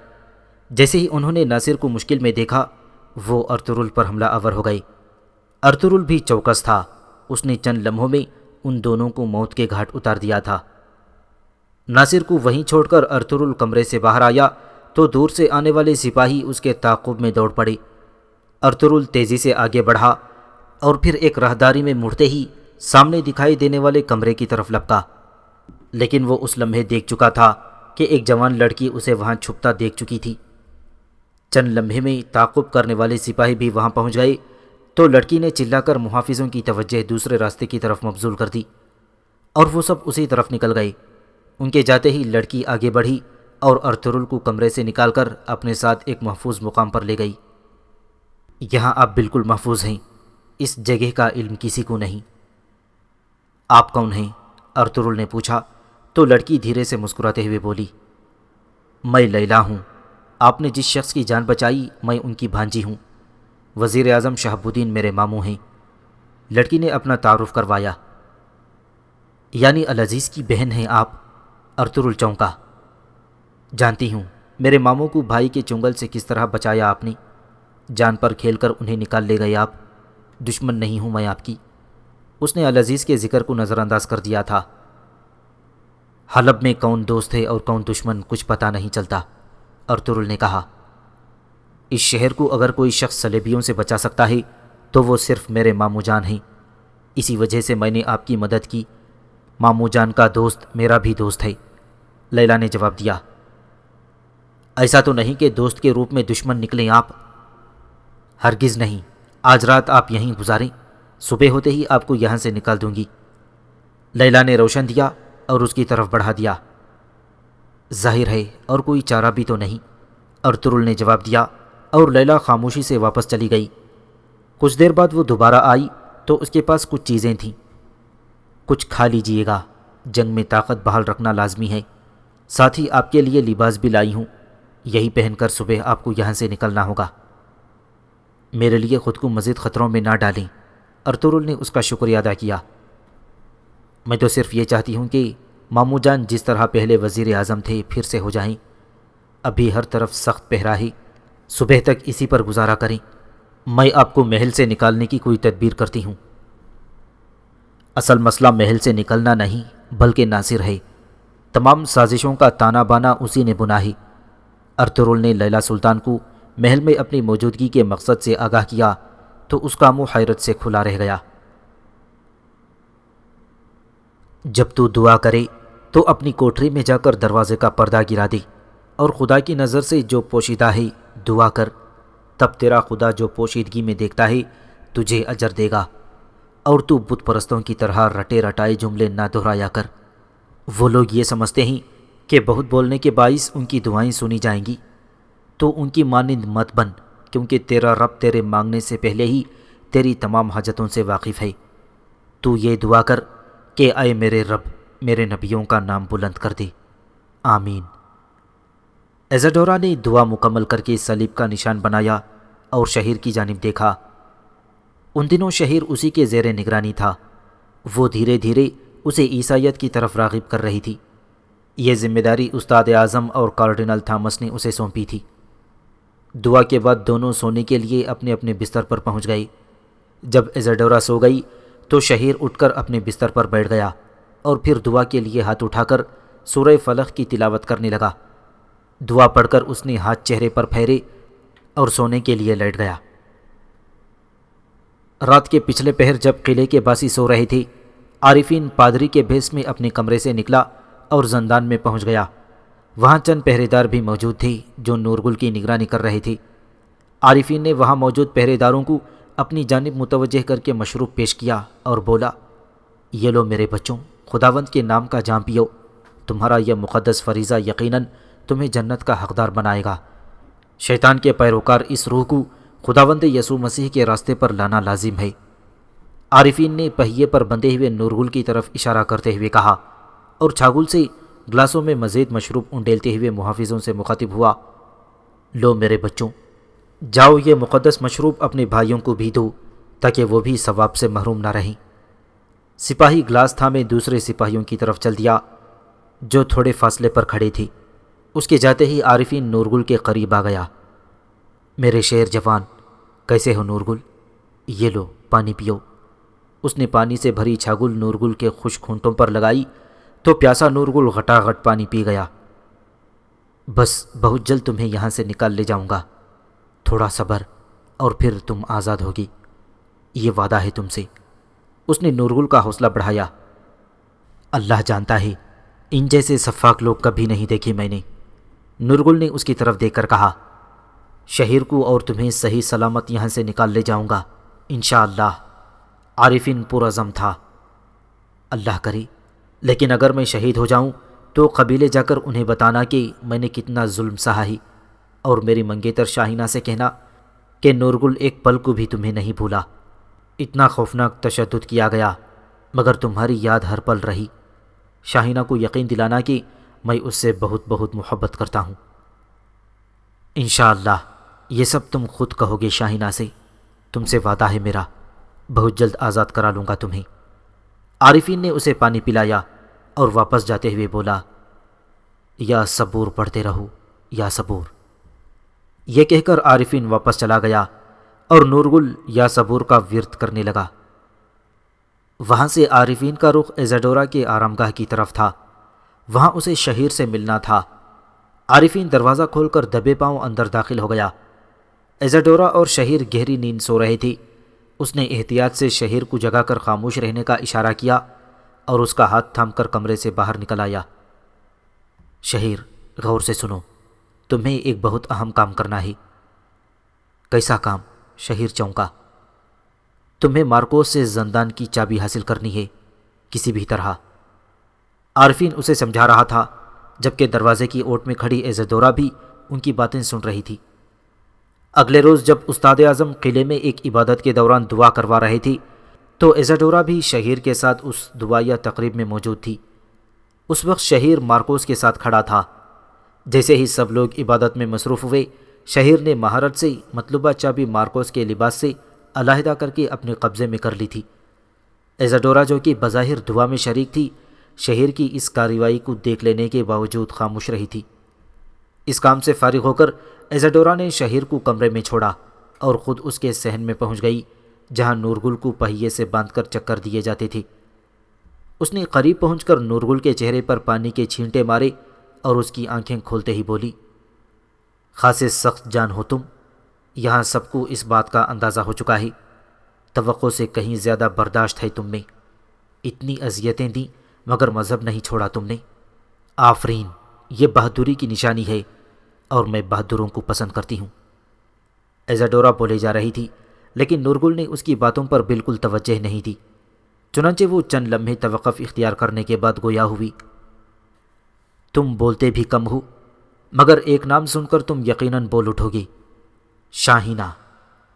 جیسے ہی انہوں نے ناصر کو مشکل میں دیکھا وہ ارطغرل پر حملہ آور ہو گئے۔ ارطغرل بھی چوکس تھا، اس نے چند لمحوں میں ان دونوں کو موت کے گھاٹ اتار دیا تھا۔ ناصر کو وہیں چھوڑ کر ارطغرل کمرے سے باہر آیا تو دور سے آنے والے سپاہی اس کے تعاقب میں دوڑ پڑے۔ ارطغرل تیزی سے آگے بڑھا اور پھر ایک راہداری میں مڑتے ہی سامنے دکھائی دینے والے کمرے کی طرف لپکا، لیکن وہ اس لمحے دیکھ چکا تھا کہ ایک جوان لڑکی اسے وہاں چھپتا دیکھ چکی تھی۔ چند لمحے میں تعاقب کرنے والے سپاہی بھی وہاں پہنچ گئے تو لڑکی نے چلا کر محافظوں کی توجہ دوسرے راستے کی طرف مبذول کر دی اور وہ سب اسی طرف نکل گئے۔ ان کے جاتے ہی لڑکی آگے بڑھی اور ارطغرل کو کمرے سے نکال کر اپنے ساتھ ایک محفوظ مقام پر لے گئی۔ یہاں آپ بالکل محفوظ ہیں، اس جگہ کا علم کسی کو نہیں۔ آپ کون ہیں؟ ارطغرل نے پوچھا تو لڑکی دھیرے سے مسکراتے ہوئے بولی، میں لیلا ہوں، آپ نے جس شخص کی جان بچائی میں ان کی بھانجی ہوں، وزیر اعظم شہاب الدین میرے ماموں ہیں۔ لڑکی نے اپنا تعارف کروایا۔ یعنی العزیز کی بہن ہیں آپ؟ ارطغرل چونکا۔ جانتی ہوں، میرے ماموں کو بھائی کے چنگل سے کس طرح بچایا آپ نے، جان پر کھیل کر انہیں نکال لے گئے آپ، دشمن نہیں ہوں میں آپ کی۔ اس نے العزیز کے ذکر کو نظر انداز کر دیا تھا۔ حلب میں کون دوست ہے اور کون دشمن کچھ پتہ نہیں چلتا، ارطغرل نے کہا۔ اس شہر کو اگر کوئی شخص صلیبیوں سے بچا سکتا ہے تو وہ صرف میرے ماموں جان ہیں، اسی وجہ سے میں نے آپ کی مدد کی۔ ماموں جان کا دوست میرا بھی دوست ہے، لیلا نے جواب دیا۔ ایسا تو نہیں کہ دوست کے روپ میں دشمن نکلیں آپ؟ ہرگز نہیں، آج رات آپ یہیں گزاریں، صبح ہوتے ہی آپ کو یہاں سے نکال دوں گی۔ لیلا نے روشن دیا اور اس کی طرف بڑھا دیا۔ ظاہر ہے اور کوئی چارہ بھی تو نہیں، ارطغرل نے جواب دیا اور لیلا خاموشی سے واپس چلی گئی۔ کچھ دیر بعد وہ دوبارہ آئی تو اس کے پاس کچھ چیزیں تھیں۔ کچھ کھا لیجئے گا، جنگ میں طاقت بحال رکھنا لازمی ہے، ساتھ ہی آپ کے لیے لباس بھی لائی ہوں، یہی پہن کر صبح آپ کو یہاں سے نکلنا ہوگا۔ میرے لیے خود کو مزید خطروں میں نہ ڈالیں، ارطغرل نے اس کا شکریہ ادا کیا۔ میں تو صرف یہ چاہتی ہوں کہ ماموں جان جس طرح پہلے وزیر اعظم تھے پھر سے ہو جائیں۔ ابھی ہر طرف سخت پہرا ہے، صبح تک اسی پر گزارا کریں، میں آپ کو محل سے نکالنے کی کوئی تدبیر کرتی ہوں۔ اصل مسئلہ محل سے نکلنا نہیں بلکہ ناصر ہے، تمام سازشوں کا تانا بانا اسی نے بنا ہے۔ ارطغرل نے لیلا سلطان کو محل میں اپنی موجودگی کے مقصد سے آگاہ کیا تو اس کا منہ حیرت سے کھلا رہ گیا۔ جب تو دعا کرے تو اپنی کوٹری میں جا کر دروازے کا پردہ گرا دے اور خدا کی نظر سے جو پوشیدہ ہے دعا کر، تب تیرا خدا جو پوشیدگی میں دیکھتا ہے تجھے اجر دے گا، اور تو بت پرستوں کی طرح رٹے رٹائے جملے نہ دہرایا کر۔ وہ لوگ یہ سمجھتے ہیں کہ بہت بولنے کے باعث ان کی دعائیں سنی جائیں گی، تو ان کی مانند مت بن، کیونکہ تیرا رب تیرے مانگنے سے پہلے ہی تیری تمام حاجتوں سے واقف ہے۔ تو یہ دعا کر کہ اے میرے رب میرے نبیوں کا نام بلند کر دے، آمین۔ ایزاڈورا نے دعا مکمل کر کے صلیب کا نشان بنایا اور شہر کی جانب دیکھا۔ ان دنوں شہر اسی کے زیر نگرانی تھا۔ وہ دھیرے دھیرے اسے عیسائیت کی طرف راغب کر رہی تھی۔ یہ ذمہ داری استاد اعظم اور کارڈینل تھامس نے اسے سونپی تھی۔ دعا کے بعد دونوں سونے کے لیے اپنے اپنے بستر پر پہنچ گئے۔ جب ایزاڈورا سو گئی تو شہر اٹھ کر اپنے بستر پر بیٹھ گیا اور پھر دعا کے لیے ہاتھ اٹھا کر سورہ فلق کی تلاوت کرنے لگا۔ دعا پڑھ کر اس نے ہاتھ چہرے پر پھیرے اور سونے کے لیے لیٹ گیا۔ رات کے پچھلے پہر جب قلعے کے باسی سو رہے تھے، عارفین پادری کے بھیس میں اپنے کمرے سے نکلا اور زندان میں پہنچ گیا۔ وہاں چند پہرے دار بھی موجود تھے جو نورگل کی نگرانی کر رہے تھے۔ عارفین نے وہاں موجود پہرے داروں کو اپنی جانب متوجہ کر کے مشروب پیش کیا اور بولا، یہ لو میرے بچوں، خداوند کے نام کا جام پیو، تمہارا یہ مقدس فریضہ یقیناً تمہیں جنت کا حقدار بنائے گا۔ شیطان کے پیروکار اس روح کو خداوند یسوع مسیح کے راستے پر لانا لازم ہے۔ عارفین نے پہیے پر بندھے ہوئے نورگل کی طرف اشارہ کرتے ہوئے کہا اور چھاگل سے گلاسوں میں مزید مشروب انڈیلتے ہوئے محافظوں سے مخاطب ہوا، لو میرے بچوں، جاؤ یہ مقدس مشروب اپنے بھائیوں کو بھی دو تاکہ وہ بھی ثواب سے محروم نہ رہیں۔ سپاہی گلاس تھامے دوسرے سپاہیوں کی طرف چل دیا جو تھوڑے فاصلے پر کھڑے تھے۔ اس کے جاتے ہی عارفین نورگل کے قریب آ گیا۔ میرے شیر جوان، کیسے ہو نورگل؟ یہ لو پانی پیو۔ اس نے پانی سے بھری چھاگل نورگل کے خشک ہونٹوں پر لگائی تو پیاسا نورگل غٹا غٹ پانی پی گیا۔ بس بہت جلد تمہیں یہاں سے نکال لے جاؤں گا، تھوڑا صبر اور پھر تم آزاد ہوگی۔ یہ وعدہ ہے تم سے۔ اس نے نورگل کا حوصلہ بڑھایا۔ اللہ جانتا ہے ان جیسے سفاک لوگ کبھی نہیں دیکھے میں نے۔ نورگل نے اس کی طرف دیکھ کر کہا، شہیر کو اور تمہیں صحیح سلامت یہاں سے نکال لے جاؤں گا انشاءاللہ۔ عارفین پرعزم تھا۔ اللہ کرے، لیکن اگر میں شہید ہو جاؤں تو قبیلے جا کر انہیں بتانا کہ میں نے کتنا ظلم سہا ہے، اور میری منگیتر شاہینہ سے کہنا کہ نورگل ایک پل کو بھی تمہیں نہیں بھولا۔ اتنا خوفناک تشدد کیا گیا مگر تمہاری یاد ہر پل رہی۔ شاہینہ کو یقین دلانا کہ میں اس سے بہت بہت محبت کرتا ہوں۔ انشاءاللہ یہ سب تم خود کہو گے شاہینہ سے۔ تم سے وعدہ ہے میرا، بہت جلد آزاد کرا لوں گا تمہیں۔ عارفین نے اسے پانی پلایا اور واپس جاتے ہوئے بولا، یا صبور پڑھتے رہو یا صبور۔ یہ کہہ کر عارفین واپس چلا گیا اور نورگل یا صبور کا ورد کرنے لگا۔ وہاں سے عارفین کا رخ ایزاڈورا کے آرامگاہ کی طرف تھا۔ وہاں اسے شہیر سے ملنا تھا۔ عارفین دروازہ کھول کر دبے پاؤں اندر داخل ہو گیا۔ ایزاڈورا اور شہیر گہری نیند سو رہے تھے۔ اس نے احتیاط سے شہیر کو جگا کر خاموش رہنے کا اشارہ کیا اور اس کا ہاتھ تھام کر کمرے سے باہر نکل آیا۔ شہیر، غور سے سنو، تمہیں ایک بہت اہم کام کرنا ہے۔ کیسا کام؟ شہیر چونکا۔ تمہیں مارکوس سے زندان کی چابی حاصل کرنی ہے، کسی بھی طرح۔ عارفین اسے سمجھا رہا تھا، جبکہ دروازے کی اوٹ میں کھڑی ایزاڈورا بھی ان کی باتیں سن رہی تھی۔ اگلے روز جب استاد اعظم قلعے میں ایک عبادت کے دوران دعا کروا رہے تھے تو ایزاڈورا بھی شہیر کے ساتھ اس دعائیہ تقریب میں موجود تھی۔ اس وقت شہیر مارکوس کے ساتھ کھڑا تھا۔ جیسے ہی سب لوگ عبادت میں مصروف ہوئے، شہیر نے مہارت سے مطلوبہ چابی مارکوس کے لباس سے علیحدہ کر کے اپنے قبضے میں کر لی تھی۔ ایزاڈورا جو کہ بظاہر دعا میں شریک تھی، شہیر کی اس کارروائی کو دیکھ لینے کے باوجود خاموش رہی تھی۔ اس کام سے فارغ ہو کر ایزاڈورا نے شہیر کو کمرے میں چھوڑا اور خود اس کے صحن میں پہنچ گئی، جہاں نورگل کو پہیے سے باندھ کر چکر دیے جاتے تھے۔ اس نے قریب پہنچ کر نورگل کے چہرے پر پانی کے چھینٹے مارے اور اس کی آنکھیں کھولتے ہی بولی، خاصے سخت جان ہو تم۔ یہاں سب کو اس بات کا اندازہ ہو چکا ہے، توقع سے کہیں زیادہ برداشت ہے تم میں۔ اتنی اذیتیں دیں مگر مذہب نہیں چھوڑا تم نے۔ آفرین، یہ بہادری کی نشانی ہے اور میں بہادروں کو پسند کرتی ہوں۔ ایزاڈورا بولے جا رہی تھی لیکن نورگل نے اس کی باتوں پر بالکل توجہ نہیں دی۔ چنانچہ وہ چند لمحے توقف اختیار کرنے کے بعد گویا ہوئی، تم بولتے بھی کم ہو، مگر ایک نام سن کر تم یقیناً بول اٹھو گے، شاہینہ۔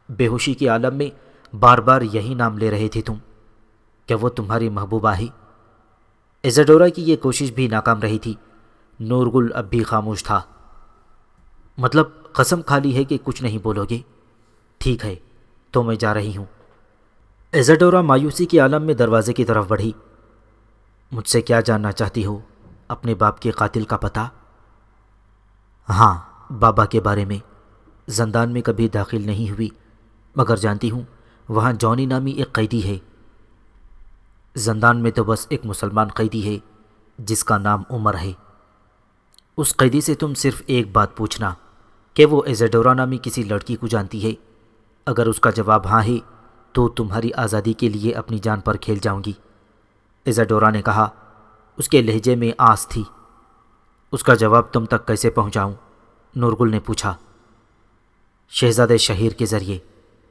بے ہوشی کے عالم میں بار بار یہی نام لے رہے تھے تم۔ کیا وہ تمہاری محبوبہ ہے؟ ایزاڈورا کی یہ کوشش بھی ناکام رہی تھی۔ نورگل اب بھی خاموش تھا۔ مطلب قسم کھا لی ہے کہ کچھ نہیں بولو گے؟ ٹھیک ہے تو میں جا رہی ہوں۔ ایزاڈورا مایوسی کے عالم میں دروازے کی طرف بڑھی۔ مجھ سے کیا جاننا چاہتی ہو؟ اپنے باپ کے قاتل کا پتہ؟ ہاں، بابا کے بارے میں۔ زندان میں کبھی داخل نہیں ہوئی مگر جانتی ہوں وہاں جونی نامی ایک قیدی ہے۔ زندان میں تو بس ایک مسلمان قیدی ہے جس کا نام عمر ہے۔ اس قیدی سے تم صرف ایک بات پوچھنا کہ وہ ایزاڈورا نامی کسی لڑکی کو جانتی ہے۔ اگر اس کا جواب ہاں ہے تو تمہاری آزادی کے لیے اپنی جان پر کھیل جاؤں گی۔ ایزاڈورا نے کہا۔ اس کے لہجے میں آس تھی۔ اس کا جواب تم تک کیسے پہنچاؤں؟ نورگل نے پوچھا۔ شہزادے شہیر کے ذریعے،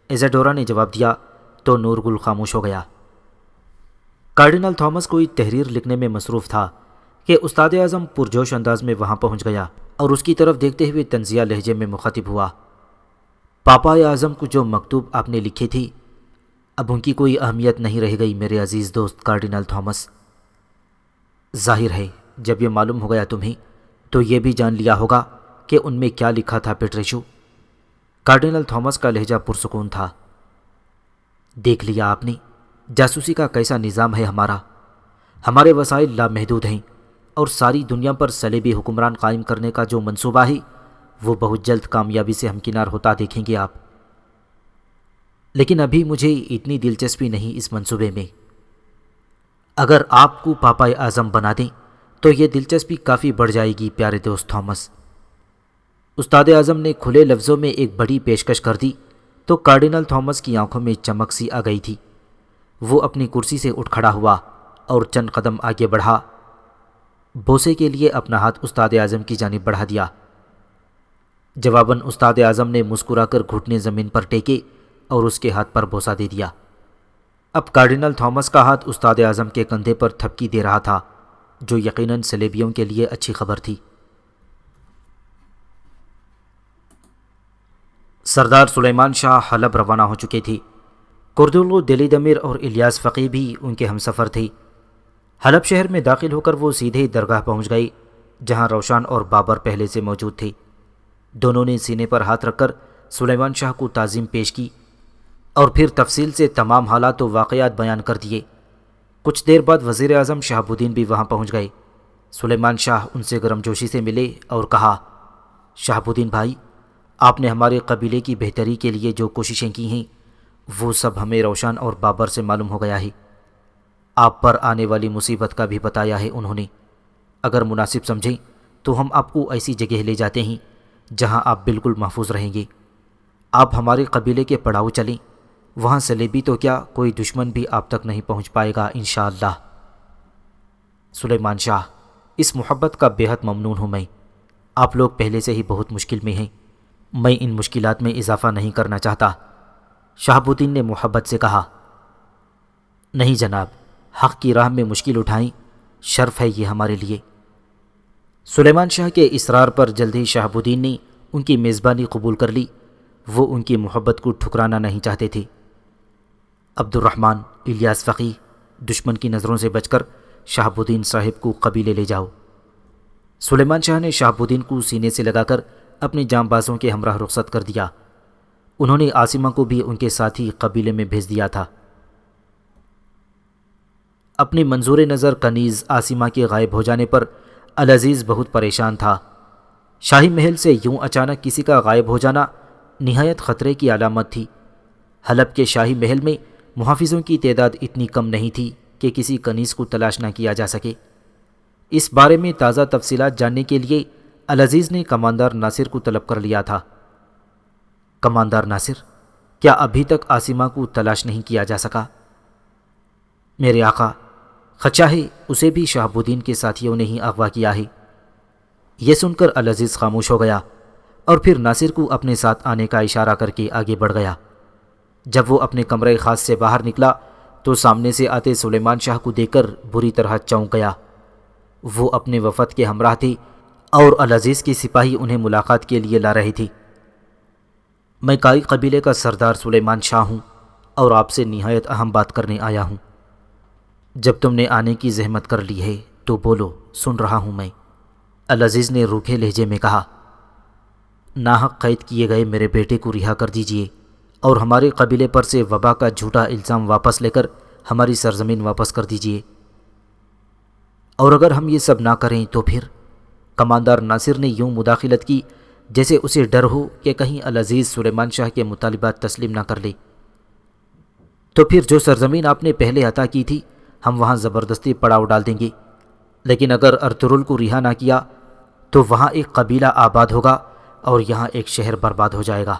ایزاڈورا نے جواب دیا تو نورگل خاموش ہو گیا۔ کارڈینل تھامس کوئی تحریر لکھنے میں مصروف تھا کہ استاد اعظم پرجوش انداز میں وہاں پہنچ گیا اور اس کی طرف دیکھتے ہوئے طنزیہ لہجے میں مخاطب ہوا، پاپا اعظم کو جو مکتوب آپ نے لکھی تھی اب ان کی کوئی اہمیت نہیں رہ گئی میرے عزیز دوست کارڈینل تھامس۔ ظاہر ہے جب یہ معلوم ہو گیا تمہیں تو یہ بھی جان لیا ہوگا کہ ان میں کیا لکھا تھا پیٹریشو۔ کارڈینل تھامس کا لہجہ پرسکون تھا۔ دیکھ لیا آپ نے جاسوسی کا کیسا نظام ہے ہمارا۔ ہمارے وسائل لامحدود ہیں اور ساری دنیا پر صلیبی حکمران قائم کرنے کا جو منصوبہ ہے وہ بہت جلد کامیابی سے ہمکنار ہوتا دیکھیں گے آپ۔ لیکن ابھی مجھے اتنی دلچسپی نہیں اس منصوبے میں۔ اگر آپ کو پاپا اعظم بنا دیں تو یہ دلچسپی کافی بڑھ جائے گی پیارے دوست تھامس۔ استاد اعظم نے کھلے لفظوں میں ایک بڑی پیشکش کر دی تو کارڈینل تھامس کی آنکھوں میں چمک سی آ گئی تھی۔ وہ اپنی کرسی سے اٹھ کھڑا ہوا اور چند قدم آگے بڑھا۔ بوسے کے لیے اپنا ہاتھ استاد اعظم کی جانب بڑھا دیا۔ جواباً استاد اعظم نے مسکرا کر گھٹنے زمین پر ٹیکے اور اس کے ہاتھ پر بوسہ دے دیا۔ اب کارڈینل تھامس کا ہاتھ استاد اعظم کے کندھے پر تھپکی دے رہا تھا، جو یقیناً صلیبیوں کے لیے اچھی خبر تھی۔ سردار سلیمان شاہ حلب روانہ ہو چکے تھے۔ کردولو دلی دمیر اور الیاس فقی بھی ان کے ہم سفر تھے۔ حلب شہر میں داخل ہو کر وہ سیدھے درگاہ پہنچ گئے، جہاں روشان اور بابر پہلے سے موجود تھے۔ دونوں نے سینے پر ہاتھ رکھ کر سلیمان شاہ کو تعظیم پیش کی اور پھر تفصیل سے تمام حالات و واقعات بیان کر دیے۔ کچھ دیر بعد وزیر اعظم شہاب الدین بھی وہاں پہنچ گئے۔ سلیمان شاہ ان سے گرم جوشی سے ملے اور کہا، شہاب الدین بھائی، آپ نے ہمارے قبیلے کی بہتری کے لیے جو کوششیں کی ہیں وہ سب ہمیں روشن اور بابر سے معلوم ہو گیا ہے۔ آپ پر آنے والی مصیبت کا بھی بتایا ہے انہوں نے۔ اگر مناسب سمجھیں تو ہم آپ کو ایسی جگہ لے جاتے ہیں جہاں آپ بالکل محفوظ رہیں گے۔ آپ ہمارے قبیلے کے پڑاؤ چلیں، وہاں صلیبی تو کیا کوئی دشمن بھی آپ تک نہیں پہنچ پائے گا انشاءاللہ۔ سلیمان شاہ، اس محبت کا بیحد ممنون ہوں میں۔ آپ لوگ پہلے سے ہی بہت مشکل میں ہیں، میں ان مشکلات میں اضافہ نہیں کرنا چاہتا۔ شہاب الدین نے محبت سے کہا، نہیں جناب، حق کی راہ میں مشکل اٹھائیں، شرف ہے یہ ہمارے لیے۔ سلیمان شاہ کے اصرار پر جلد ہی شہاب الدین نے ان کی میزبانی قبول کر لی۔ وہ ان کی محبت کو ٹھکرانا نہیں چاہتے تھے۔ عبد الرحمن، الیاس فقی، دشمن کی نظروں سے بچ کر شہاب الدین صاحب کو قبیلے لے جاؤ۔ سلیمان شاہ نے شہاب الدین کو سینے سے لگا کر اپنے جانبازوں کے ہمراہ رخصت کر دیا۔ انہوں نے عاصمہ کو بھی ان کے ساتھ ہی قبیلے میں بھیج دیا تھا۔ اپنی منظور نظر کنیز عاصمہ کے غائب ہو جانے پر العزیز بہت پریشان تھا۔ شاہی محل سے یوں اچانک کسی کا غائب ہو جانا نہایت خطرے کی علامت تھی۔ حلب کے شاہی محل میں محافظوں کی تعداد اتنی کم نہیں تھی کہ کسی کنیز کو تلاش نہ کیا جا سکے۔ اس بارے میں تازہ تفصیلات جاننے کے لیے العزیز نے کماندار ناصر کو طلب کر لیا تھا۔ کماندار ناصر، کیا ابھی تک عاصمہ کو تلاش نہیں کیا جا سکا؟ میرے آقا، خدشہ ہے اسے بھی شہاب الدین کے ساتھیوں نے ہی اغوا کیا ہے۔ یہ سن کر العزیز خاموش ہو گیا اور پھر ناصر کو اپنے ساتھ آنے کا اشارہ کر کے آگے بڑھ گیا۔ جب وہ اپنے کمرے خاص سے باہر نکلا تو سامنے سے آتے سلیمان شاہ کو دیکھ کر بری طرح چونک گیا۔ وہ اپنے وفد کے ہمراہ تھے اور العزیز کے سپاہی انہیں ملاقات کے لیے لا رہے تھے۔ میں کائی قبیلے کا سردار سلیمان شاہ ہوں اور آپ سے نہایت اہم بات کرنے آیا ہوں۔ جب تم نے آنے کی زحمت کر لی ہے تو بولو، سن رہا ہوں میں۔ العزیز نے روکھے لہجے میں کہا، ناحق قید کیے گئے میرے بیٹے کو رہا کر دیجیے اور ہمارے قبیلے پر سے وبا کا جھوٹا الزام واپس لے کر ہماری سرزمین واپس کر دیجیے۔ اور اگر ہم یہ سب نہ کریں تو پھر؟ کماندار ناصر نے یوں مداخلت کی جیسے اسے ڈر ہو کہ کہیں العزیز سلیمان شاہ کے مطالبات تسلیم نہ کر لے۔ تو پھر جو سرزمین آپ نے پہلے عطا کی تھی ہم وہاں زبردستی پڑاؤ ڈال دیں گے، لیکن اگر ارطغرل کو رہا نہ کیا تو وہاں ایک قبیلہ آباد ہوگا اور یہاں ایک شہر برباد ہو جائے گا۔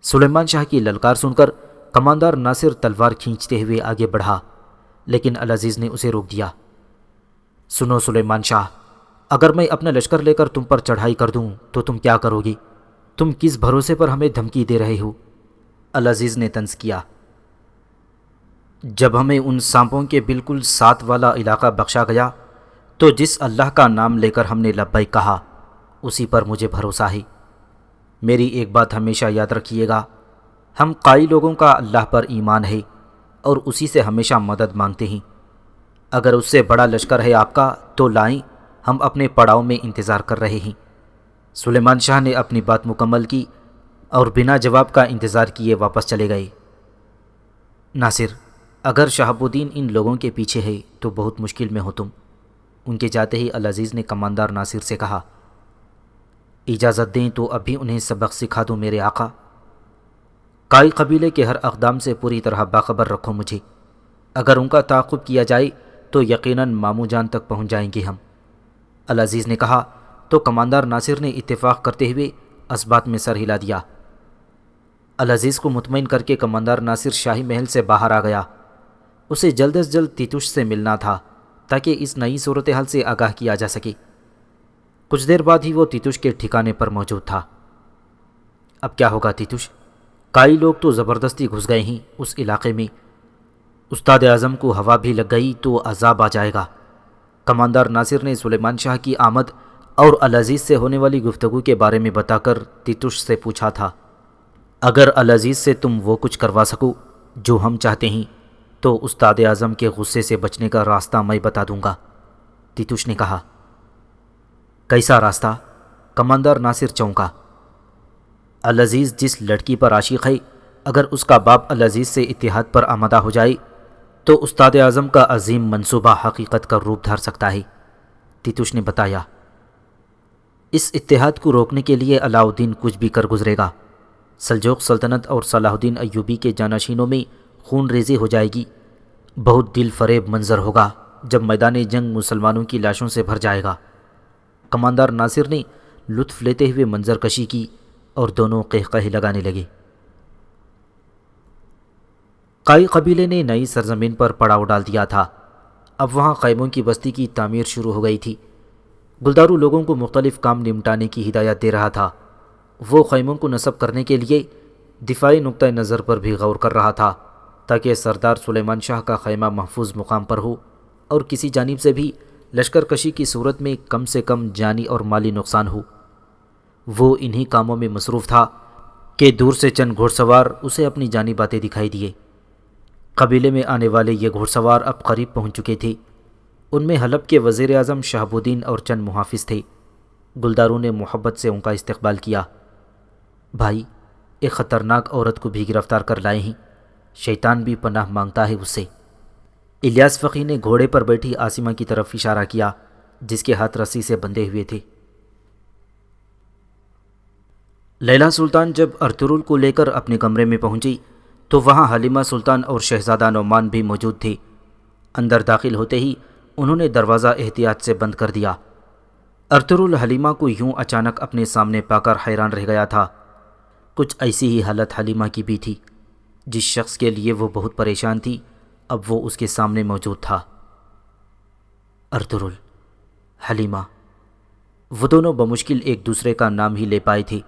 سلیمان شاہ کی للکار سن کر کماندار ناصر تلوار کھینچتے ہوئے آگے بڑھا، لیکن العزیز نے اسے روک دیا۔ سنو سلیمان شاہ، اگر میں اپنا لشکر لے کر تم پر چڑھائی کر دوں تو تم کیا کرو گی؟ تم کس بھروسے پر ہمیں دھمکی دے رہے ہو؟ العزیز نے طنز کیا، جب ہمیں ان سانپوں کے بالکل ساتھ والا علاقہ بخشا گیا تو جس اللہ کا نام لے کر ہم نے لبیک کہا اسی پر مجھے بھروسہ ہے۔ میری ایک بات ہمیشہ یاد رکھیے گا، ہم قائی لوگوں کا اللہ پر ایمان ہے اور اسی سے ہمیشہ مدد مانگتے ہیں۔ اگر اس سے بڑا لشکر ہے آپ کا تو لائیں، ہم اپنے پڑاؤ میں انتظار کر رہے ہیں۔ سلیمان شاہ نے اپنی بات مکمل کی اور بنا جواب کا انتظار کیے واپس چلے گئے۔ ناصر، اگر شہاب الدین ان لوگوں کے پیچھے ہے تو بہت مشکل میں ہو تم۔ ان کے جاتے ہی العزیز نے کماندار ناصر سے کہا، اجازت دیں تو ابھی انہیں سبق سکھا دوں میرے آقا۔ کائی قبیلے کے ہر اقدام سے پوری طرح باخبر رکھو مجھے، اگر ان کا تعاقب کیا جائے تو یقیناً ماموں جان تک پہنچ جائیں گے ہم۔ العزیز نے کہا تو کماندار ناصر نے اتفاق کرتے ہوئے اس بات میں سر ہلا دیا۔ العزیز کو مطمئن کر کے کماندار ناصر شاہی محل سے باہر آ گیا۔ اسے جلد از جلد تیتوش سے ملنا تھا تاکہ اس نئی صورتحال سے آگاہ کیا جا سکے۔ کچھ دیر بعد ہی وہ تیتوش کے ٹھکانے پر موجود تھا۔ اب کیا ہوگا تیتوش؟ کئی لوگ تو زبردستی گھس گئے ہیں اس علاقے میں، استاد اعظم کو ہوا بھی لگ گئی تو عذاب آ جائے گا۔ کماندار ناصر نے سلیمان شاہ کی آمد اور العزیز سے ہونے والی گفتگو کے بارے میں بتا کر تیتوش سے پوچھا تھا، اگر العزیز سے تم وہ کچھ کروا سکو جو ہم چاہتے ہیں تو استاد اعظم کے غصے سے بچنے کا راستہ میں بتا دوں گا۔ تیتوش نے کہا، کیسا راستہ؟ کماندار ناصر چونکا۔ العزیز جس لڑکی پر عاشق ہے، اگر اس کا باپ العزیز سے اتحاد پر آمادہ ہو جائے تو استاد اعظم کا عظیم منصوبہ حقیقت کا روپ دھار سکتا ہے۔ تیتوش نے بتایا، اس اتحاد کو روکنے کے لیے علاء الدین کچھ بھی کر گزرے گا۔ سلجوق سلطنت اور صلاح الدین ایوبی کے جانشینوں میں خون ریزی ہو جائے گی۔ بہت دل فریب منظر ہوگا جب میدان جنگ مسلمانوں کی لاشوں سے بھر جائے گا۔ کماندار ناصر نے لطف لیتے ہوئے منظر کشی کی اور دونوں قہقہے لگانے لگے۔ قائی قبیلے نے نئی سرزمین پر پڑاؤ ڈال دیا تھا۔ اب وہاں خیموں کی بستی کی تعمیر شروع ہو گئی تھی۔ گلدارو لوگوں کو مختلف کام نمٹانے کی ہدایت دے رہا تھا۔ وہ خیموں کو نصب کرنے کے لیے دفاعی نقطہ نظر پر بھی غور کر رہا تھا تاکہ سردار سلیمان شاہ کا خیمہ محفوظ مقام پر ہو اور کسی جانب سے بھی لشکر کشی کی صورت میں کم سے کم جانی اور مالی نقصان ہو۔ وہ انہی کاموں میں مصروف تھا کہ دور سے چند گھوڑ سوار اسے اپنی جانب آتے دکھائی دیے۔ قبیلے میں آنے والے یہ گھوڑ سوار اب قریب پہنچ چکے تھے۔ ان میں حلب کے وزیر اعظم شہاب الدین اور چند محافظ تھے۔ گلداروں نے محبت سے ان کا استقبال کیا۔ بھائی، ایک خطرناک عورت کو بھی گرفتار کر لائے ہیں، شیطان بھی پناہ مانگتا ہے اس سے۔ الیاس فقی نے گھوڑے پر بیٹھی عاصمہ کی طرف اشارہ کیا جس کے ہاتھ رسی سے بندھے ہوئے تھے۔ لیلا سلطان جب ارطغرل کو لے کر اپنے کمرے میں پہنچی تو وہاں حلیمہ سلطان اور شہزادہ نعمان بھی موجود تھے۔ اندر داخل ہوتے ہی انہوں نے دروازہ احتیاط سے بند کر دیا۔ ارطغرل حلیمہ کو یوں اچانک اپنے سامنے پا کر حیران رہ گیا تھا۔ کچھ ایسی ہی حالت حلیمہ کی بھی تھی۔ جس شخص کے لیے وہ بہت پریشان تھی اب وہ اس کے سامنے موجود تھا۔ ارطغرل، حلیمہ، وہ دونوں بمشکل ایک دوسرے کا نام ہی لے پائے تھے۔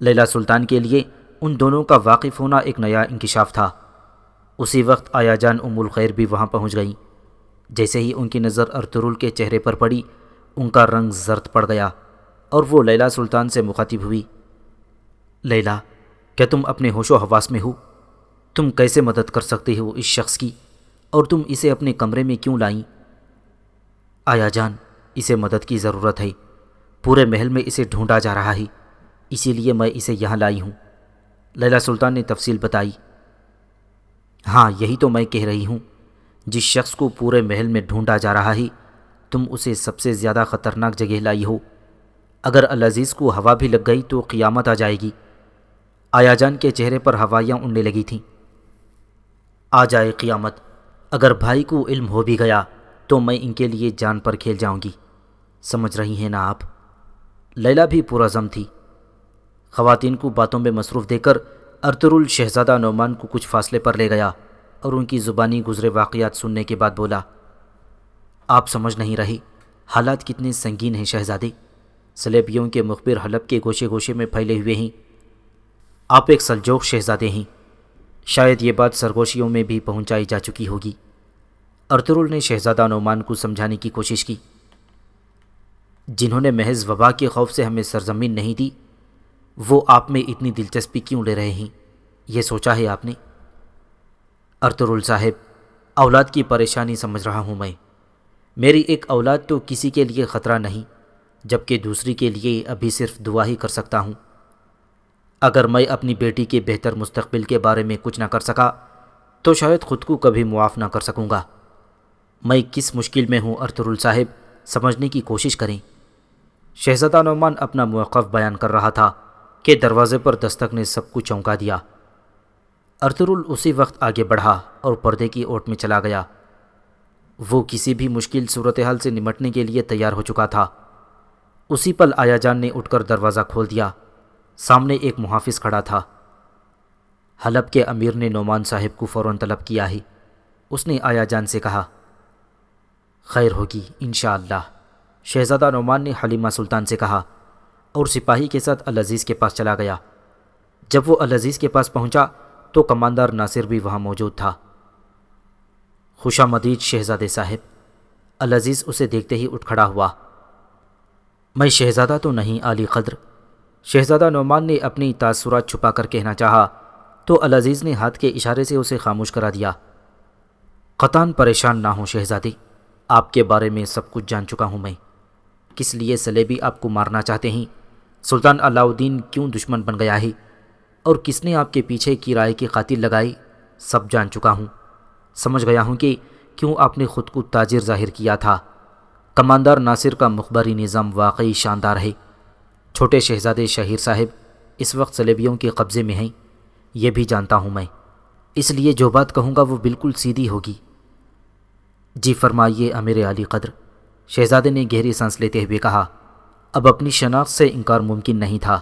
لیلا سلطان کے لیے ان دونوں کا واقف ہونا ایک نیا انکشاف تھا۔ اسی وقت آیا جان ام الخیر بھی وہاں پہنچ گئیں۔ جیسے ہی ان کی نظر ارطغرل کے چہرے پر پڑی ان کا رنگ زرد پڑ گیا اور وہ لیلا سلطان سے مخاطب ہوئی، لیلا، کیا تم اپنے ہوش و حواس میں ہو؟ تم کیسے مدد کر سکتے ہو اس شخص کی، اور تم اسے اپنے کمرے میں کیوں لائیں؟ آیا جان، اسے مدد کی ضرورت ہے۔ پورے محل میں اسے ڈھونڈا جا رہا ہے، اسی لیے میں اسے یہاں لائی ہوں۔ لیلا سلطان نے تفصیل بتائی۔ ہاں، یہی تو میں کہہ رہی ہوں، جس شخص کو پورے محل میں ڈھونڈا جا رہا ہے تم اسے سب سے زیادہ خطرناک جگہ لائی ہو۔ اگر العزیز کو ہوا بھی لگ گئی تو قیامت آ جائے گی۔ آیا جان کے چہرے پر ہوائیاں اڑنے لگی تھیں۔ آ جائے قیامت، اگر بھائی کو علم ہو بھی گیا تو میں ان کے لیے جان پر کھیل جاؤں گی، سمجھ رہی ہیں نا آپ؟ لیلا بھی پرعزم تھی۔ خواتین کو باتوں میں مصروف دے کر ارطغرل شہزادہ نعمان کو کچھ فاصلے پر لے گیا اور ان کی زبانی گزرے واقعات سننے کے بعد بولا، آپ سمجھ نہیں رہے حالات کتنے سنگین ہیں شہزادے۔ صلیبیوں کے مخبر حلب کے گوشے گوشے میں پھیلے ہوئے ہیں۔ آپ ایک سلجوق شہزادے ہیں، شاید یہ بات سرگوشیوں میں بھی پہنچائی جا چکی ہوگی۔ ارطغرل نے شہزادہ نعمان کو سمجھانے کی کوشش کی، جنہوں نے محض وبا کے خوف سے ہمیں سرزمین نہیں دی، وہ آپ میں اتنی دلچسپی کیوں لے رہے ہیں؟ یہ سوچا ہے آپ نے؟ ارطغرل صاحب، اولاد کی پریشانی سمجھ رہا ہوں میں۔ میری ایک اولاد تو کسی کے لیے خطرہ نہیں، جبکہ دوسری کے لیے ابھی صرف دعا ہی کر سکتا ہوں۔ اگر میں اپنی بیٹی کے بہتر مستقبل کے بارے میں کچھ نہ کر سکا تو شاید خود کو کبھی معاف نہ کر سکوں گا۔ میں کس مشکل میں ہوں ارطغرل صاحب، سمجھنے کی کوشش کریں۔ شہزادہ نعمان اپنا موقف بیان کر رہا تھا کہ دروازے پر دستک نے سب کو چونکا دیا۔ ارطغرل اسی وقت آگے بڑھا اور پردے کی اوٹ میں چلا گیا۔ وہ کسی بھی مشکل صورتحال سے نمٹنے کے لیے تیار ہو چکا تھا۔ اسی پل آیا جان نے اٹھ کر دروازہ کھول دیا۔ سامنے ایک محافظ کھڑا تھا۔ حلب کے امیر نے نعمان صاحب کو فوراً طلب کیا ہے۔ اس نے آیا جان سے کہا، خیر ہوگی انشاءاللہ۔ شہزادہ نعمان نے حلیمہ سلطان سے کہا اور سپاہی کے ساتھ العزیز کے پاس چلا گیا۔ جب وہ العزیز کے پاس پہنچا تو کماندار ناصر بھی وہاں موجود تھا۔ خوش آمدید شہزادے صاحب۔ العزیز اسے دیکھتے ہی اٹھ کھڑا ہوا۔ میں شہزادہ تو نہیں عالی قدر، شہزادہ نعمان نے اپنی تاثرات چھپا کر کہنا چاہا تو العزیز نے ہاتھ کے اشارے سے اسے خاموش کرا دیا۔ قطعاً پریشان نہ ہوں شہزادی، آپ کے بارے میں سب کچھ جان چکا ہوں میں۔ کس لیے سلیبی آپ کو مارنا چاہتے ہیں، سلطان علاء الدین کیوں دشمن بن گیا ہے، اور کس نے آپ کے پیچھے کی رائے کی قاتل لگائی، سب جان چکا ہوں۔ سمجھ گیا ہوں کہ کیوں آپ نے خود کو تاجر ظاہر کیا تھا۔ کماندار ناصر کا مخبری نظام واقعی شاندار ہے۔ چھوٹے شہزادے شہیر صاحب اس وقت صلیبیوں کے قبضے میں ہیں، یہ بھی جانتا ہوں میں، اس لیے جو بات کہوں گا وہ بالکل سیدھی ہوگی۔ جی فرمائیے امیر عالی قدر، شہزادے نے گہری سانس لیتے ہوئے کہا۔ اب اپنی شناخت سے انکار ممکن نہیں تھا۔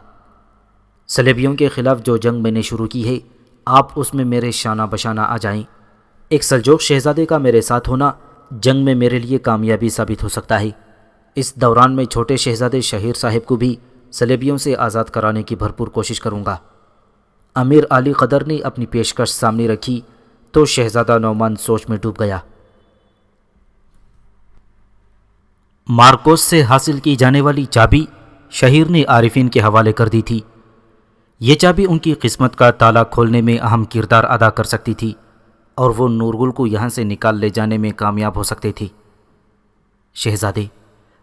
صلیبیوں کے خلاف جو جنگ میں نے شروع کی ہے، آپ اس میں میرے شانہ بشانہ آ جائیں۔ ایک سلجوق شہزادے کا میرے ساتھ ہونا جنگ میں میرے لیے کامیابی ثابت ہو سکتا ہے۔ اس دوران میں چھوٹے شہزادے شہیر صاحب کو بھی صلیبیوں سے آزاد کرانے کی بھرپور کوشش کروں گا۔ امیر عالی قدر نے اپنی پیشکش سامنے رکھی تو شہزادہ نعمان سوچ میں ڈوب گیا۔ مارکوس سے حاصل کی جانے والی چابی شہیر نے عارفین کے حوالے کر دی تھی۔ یہ چابی ان کی قسمت کا تالا کھولنے میں اہم کردار ادا کر سکتی تھی اور وہ نورگل کو یہاں سے نکال لے جانے میں کامیاب ہو سکتے تھے۔ شہزادے،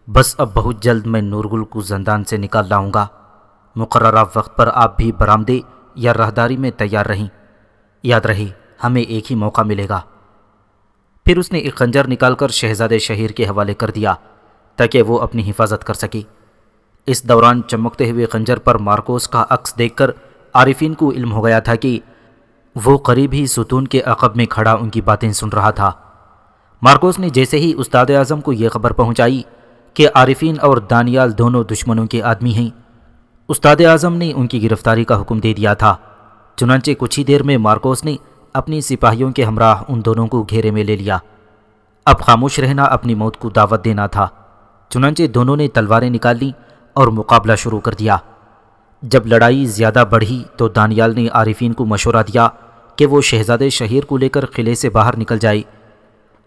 بس اب بہت جلد میں نورگل کو زندان سے نکال لاؤں گا۔ مقررہ وقت پر آپ بھی برآمدے یا راہداری میں تیار رہیں۔ یاد رہے ہمیں ایک ہی موقع ملے گا۔ پھر اس نے ایک خنجر نکال کر شہزادے شہیر کے حوالے کر دیا تاکہ وہ اپنی حفاظت کر سکے۔ اس دوران چمکتے ہوئے خنجر پر مارکوس کا عکس دیکھ کر عارفین کو علم ہو گیا تھا کہ وہ قریب ہی ستون کے عقب میں کھڑا ان کی باتیں سن رہا تھا۔ مارکوس نے جیسے ہی استاد اعظم کو یہ خبر پہنچائی کہ عارفین اور دانیال دونوں دشمنوں کے آدمی ہیں، استاد اعظم نے ان کی گرفتاری کا حکم دے دیا تھا۔ چنانچہ کچھ ہی دیر میں مارکوس نے اپنی سپاہیوں کے ہمراہ ان دونوں کو گھیرے میں لے لیا۔ اب خاموش رہنا اپنی موت کو دعوت دینا تھا۔ چنانچہ دونوں نے تلواریں نکال لیں اور مقابلہ شروع کر دیا۔ جب لڑائی زیادہ بڑھی تو دانیال نے عارفین کو مشورہ دیا کہ وہ شہزادے شہیر کو لے کر قلعے سے باہر نکل جائے۔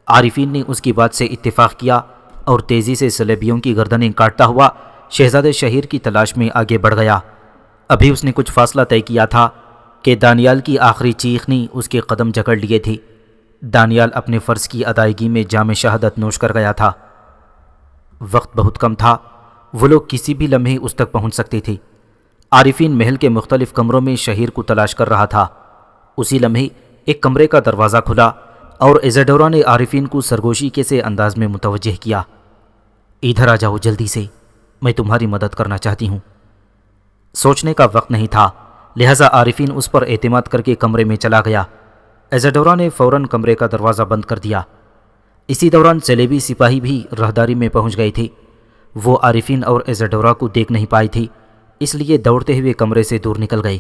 عارفین نے اس کی بات سے اتفاق کیا اور تیزی سے صلیبیوں کی گردنیں کاٹتا ہوا شہزادے شہیر کی تلاش میں آگے بڑھ گیا۔ ابھی اس نے کچھ فاصلہ طے کیا تھا کہ دانیال کی آخری چیخ نے اس کے قدم جکڑ لیے تھے۔ دانیال اپنے فرض کی ادائیگی میں جام شہادت نوش کر گیا تھا۔ وقت بہت کم تھا، وہ لوگ کسی بھی لمحے اس تک پہنچ سکتے تھے۔ عارفین محل کے مختلف کمروں میں شہیر کو تلاش کر رہا تھا۔ اسی لمحے ایک کمرے کا دروازہ کھلا اور ایزیڈورا نے عارفین کو سرگوشی کے سے انداز میں متوجہ کیا۔ ادھر آ جاؤ جلدی سے، میں تمہاری مدد کرنا چاہتی ہوں۔ سوچنے کا وقت نہیں تھا، لہذا عارفین اس پر اعتماد کر کے کمرے میں چلا گیا۔ ایزیڈورا نے فوراً کمرے کا دروازہ بند کر دیا۔ اسی دوران صلیبی سپاہی بھی راہداری میں پہنچ گئے تھے۔ وہ عارفین اور ایزیڈورا کو دیکھ نہیں پائے تھے، اس لیے دوڑتے ہوئے کمرے سے دور نکل گئے۔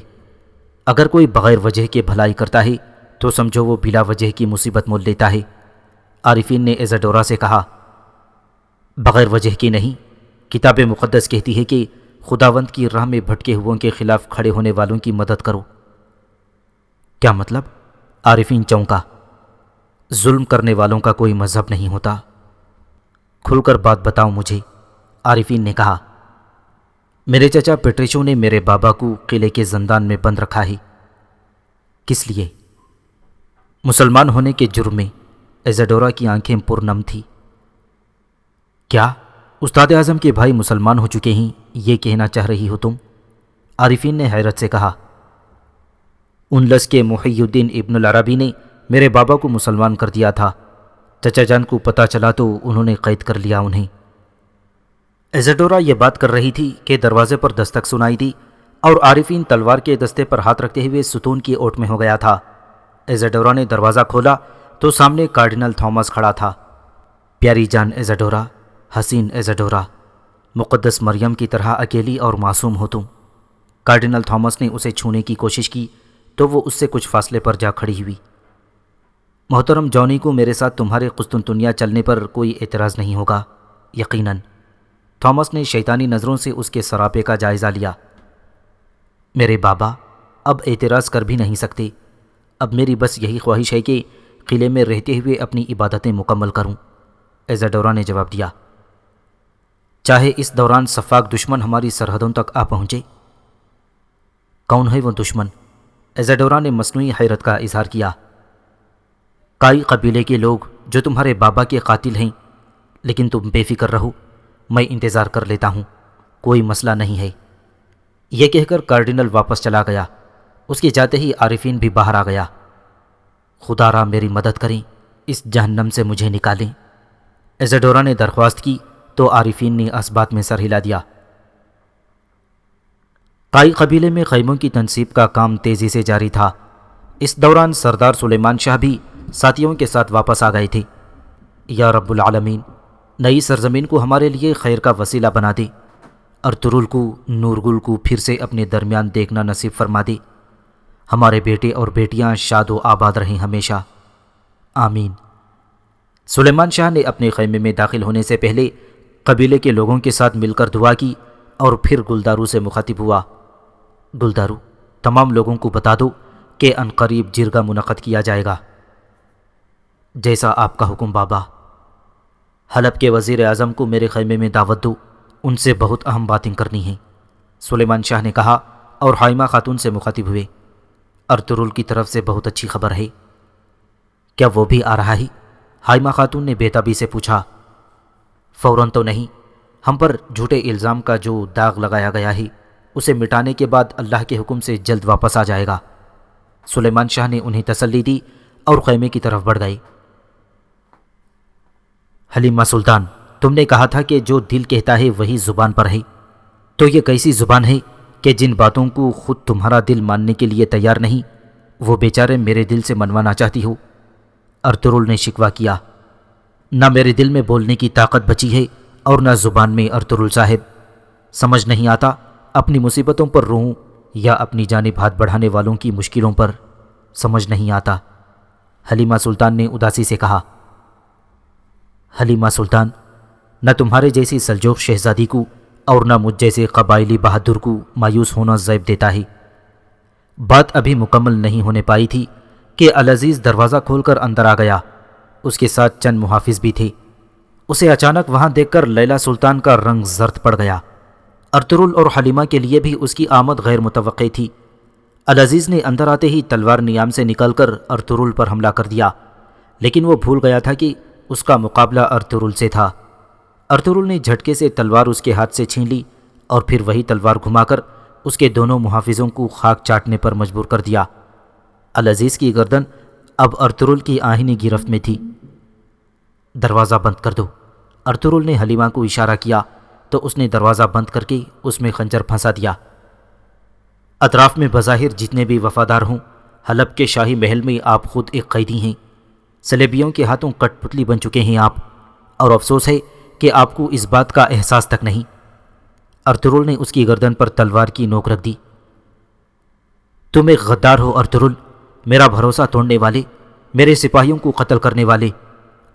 اگر کوئی بغیر وجہ کے بھلائی کرتا ہے تو سمجھو وہ بلا وجہ کی مصیبت مول لیتا ہے۔ عارفین نے ایزیڈورا سے کہا، بغیر وجہ کی نہیں، کتاب مقدس کہتی ہے کہ خداوند کی راہ میں بھٹکے ہوئوں کے خلاف کھڑے ہونے والوں کی مدد کرو۔ کیا مطلب؟ عارفین چونکا۔ ظلم کرنے والوں کا کوئی مذہب نہیں ہوتا۔ کھل کر بات بتاؤ مجھے، عارفین نے کہا۔ میرے چچا پیٹریچو نے میرے بابا کو قلعے کے زندان میں بند رکھا ہے۔ کس لیے؟ مسلمان ہونے کے جرم میں۔ ایزیڈورا کی آنکھیں پرنم تھی۔ کیا استاد اعظم کے بھائی مسلمان ہو چکے ہیں، یہ کہنا چاہ رہی ہو تم؟ عارفین نے حیرت سے کہا۔ اندلس کے محی الدین ابن العربی نے میرے بابا کو مسلمان کر دیا تھا۔ چچا جان کو پتہ چلا تو انہوں نے قید کر لیا انہیں۔ ایزیڈورا یہ بات کر رہی تھی کہ دروازے پر دستک سنائی دی اور عارفین تلوار کے دستے پر ہاتھ رکھتے ہوئے ستون کی اوٹ میں ہو گیا تھا۔ ایزیڈورا نے دروازہ کھولا تو سامنے کارڈینل تھامس کھڑا تھا۔ پیاری جان ایزیڈورا، حسین ایزیڈورا، مقدس مریم کی طرح اکیلی اور معصوم ہو تم۔ کارڈینل تھامس نے اسے چھونے کی کوشش کی تو وہ اس سے کچھ فاصلے پر جا کھڑی ہوئی۔ محترم جونی کو میرے ساتھ تمہارے قسطنطنیہ چلنے پر کوئی اعتراض نہیں ہوگا؟ یقیناً۔ تھامس نے شیطانی نظروں سے اس کے سراپے کا جائزہ لیا۔ میرے بابا، اب اعتراض کر بھی نہیں سکتے۔ اب میری بس یہی خواہش ہے کہ قلعے میں رہتے ہوئے اپنی عبادتیں مکمل کروں، ایزاڈورا نے جواب دیا، چاہے اس دوران سفاک دشمن ہماری سرحدوں تک آ پہنچے۔ کون ہے وہ دشمن؟ ایزاڈورا نے مصنوعی حیرت کا اظہار کیا۔ کائی قبیلے کے لوگ جو تمہارے بابا کے قاتل ہیں، لیکن تم بے فکر رہو، میں انتظار کر لیتا ہوں، کوئی مسئلہ نہیں ہے۔ یہ کہہ کر کارڈینل واپس چلا گیا۔ اس کے جاتے ہی عارفین بھی باہر آ گیا۔ خدا را میری مدد کریں، اس جہنم سے مجھے نکالیں، ایزاڈورا نے درخواست کی تو عارفین نے اس بات میں سر ہلا دیا۔ قائی قبیلے میں خیموں کی تنصیب کا کام تیزی سے جاری تھا۔ اس دوران سردار سلیمان شاہ بھی ساتھیوں کے ساتھ واپس آ گئے تھے۔ یا رب العالمین، نئی سرزمین کو ہمارے لیے خیر کا وسیلہ بنا دے، ارطغرل کو، نورگل کو پھر سے اپنے درمیان دیکھنا نصیب فرما دے، ہمارے بیٹے اور بیٹیاں شاد و آباد رہیں ہمیشہ، آمین۔ سلیمان شاہ نے اپنے خیمے میں داخل ہونے سے پہلے قبیلے کے لوگوں کے ساتھ مل کر دعا کی اور پھر گلدارو سے مخاطب ہوا۔ گلدارو، تمام لوگوں کو بتا دو کہ عنقریب جرگہ منعقد کیا جائے گا۔ جیسا آپ کا حکم بابا۔ حلب کے وزیر اعظم کو میرے خیمے میں دعوت دو، ان سے بہت اہم باتیں کرنی ہیں، سلیمان شاہ نے کہا اور حائمہ خاتون سے مخاطب ہوئے۔ ارطغرل کی طرف سے بہت اچھی خبر ہے، کیا وہ بھی آ رہا ہے؟ حائمہ خاتون نے بے تابی سے پوچھا۔ فوراً تو نہیں، ہم پر جھوٹے الزام کا جو داغ لگایا گیا ہے اسے مٹانے کے بعد اللہ کے حکم سے جلد واپس آ جائے گا، سلیمان شاہ نے انہیں تسلی دی اور خیمے کی طرف بڑھ گئے۔ حلیمہ سلطان، تم نے کہا تھا کہ جو دل کہتا ہے وہی زبان پر ہے، تو یہ کیسی زبان ہے کہ جن باتوں کو خود تمہارا دل ماننے کے لیے تیار نہیں، وہ بیچارے میرے دل سے منوانا چاہتی ہو؟ ارطغرل نے شکوہ کیا۔ نہ میرے دل میں بولنے کی طاقت بچی ہے اور نہ زبان میں، ارطغرل صاحب۔ سمجھ نہیں آتا اپنی مصیبتوں پر روؤں یا اپنی جانب ہاتھ بڑھانے والوں کی مشکلوں پر، سمجھ نہیں آتا، حلیمہ سلطان نے اداسی سے کہا۔ حلیمہ سلطان، نہ تمہارے جیسی سلجوق شہزادی کو اور نہ مجھ جیسے قبائلی بہادر کو مایوس ہونا زیب دیتا ہے۔ بات ابھی مکمل نہیں ہونے پائی تھی کہ العزیز دروازہ کھول کر اندر آ گیا، اس کے ساتھ چند محافظ بھی تھے۔ اسے اچانک وہاں دیکھ کر لیلا سلطان کا رنگ زرد پڑ گیا۔ ارطغرل اور حلیمہ کے لیے بھی اس کی آمد غیر متوقع تھی۔ العزیز نے اندر آتے ہی تلوار نیام سے نکال کر ارطغرل پر حملہ کر دیا، لیکن وہ بھول گیا تھا کہ اس کا مقابلہ ارطغرل سے تھا۔ ارطغرل نے جھٹکے سے تلوار اس کے ہاتھ سے چھین لی اور پھر وہی تلوار گھما کر اس کے دونوں محافظوں کو خاک چاٹنے پر مجبور کر دیا۔ العزیز کی گردن اب ارطغرل کی آہنی گرفت میں تھی۔ دروازہ بند کر دو، ارطغرل نے حلیمہ کو اشارہ کیا تو اس نے دروازہ بند کر کے اس میں خنجر پھنسا دیا۔ اطراف میں بظاہر جتنے بھی وفادار ہوں، حلب کے شاہی محل میں آپ خود ایک قیدی ہیں، صلیبیوں کے ہاتھوں کٹ پتلی بن چکے ہیں آپ، اور افسوس ہے کہ آپ کو اس بات کا احساس تک نہیں۔ ارطغرل نے اس کی گردن پر تلوار کی نوک رکھ دی۔ تم ایک غدار ہو ارطغرل، میرا بھروسہ توڑنے والے، میرے سپاہیوں کو قتل کرنے والے،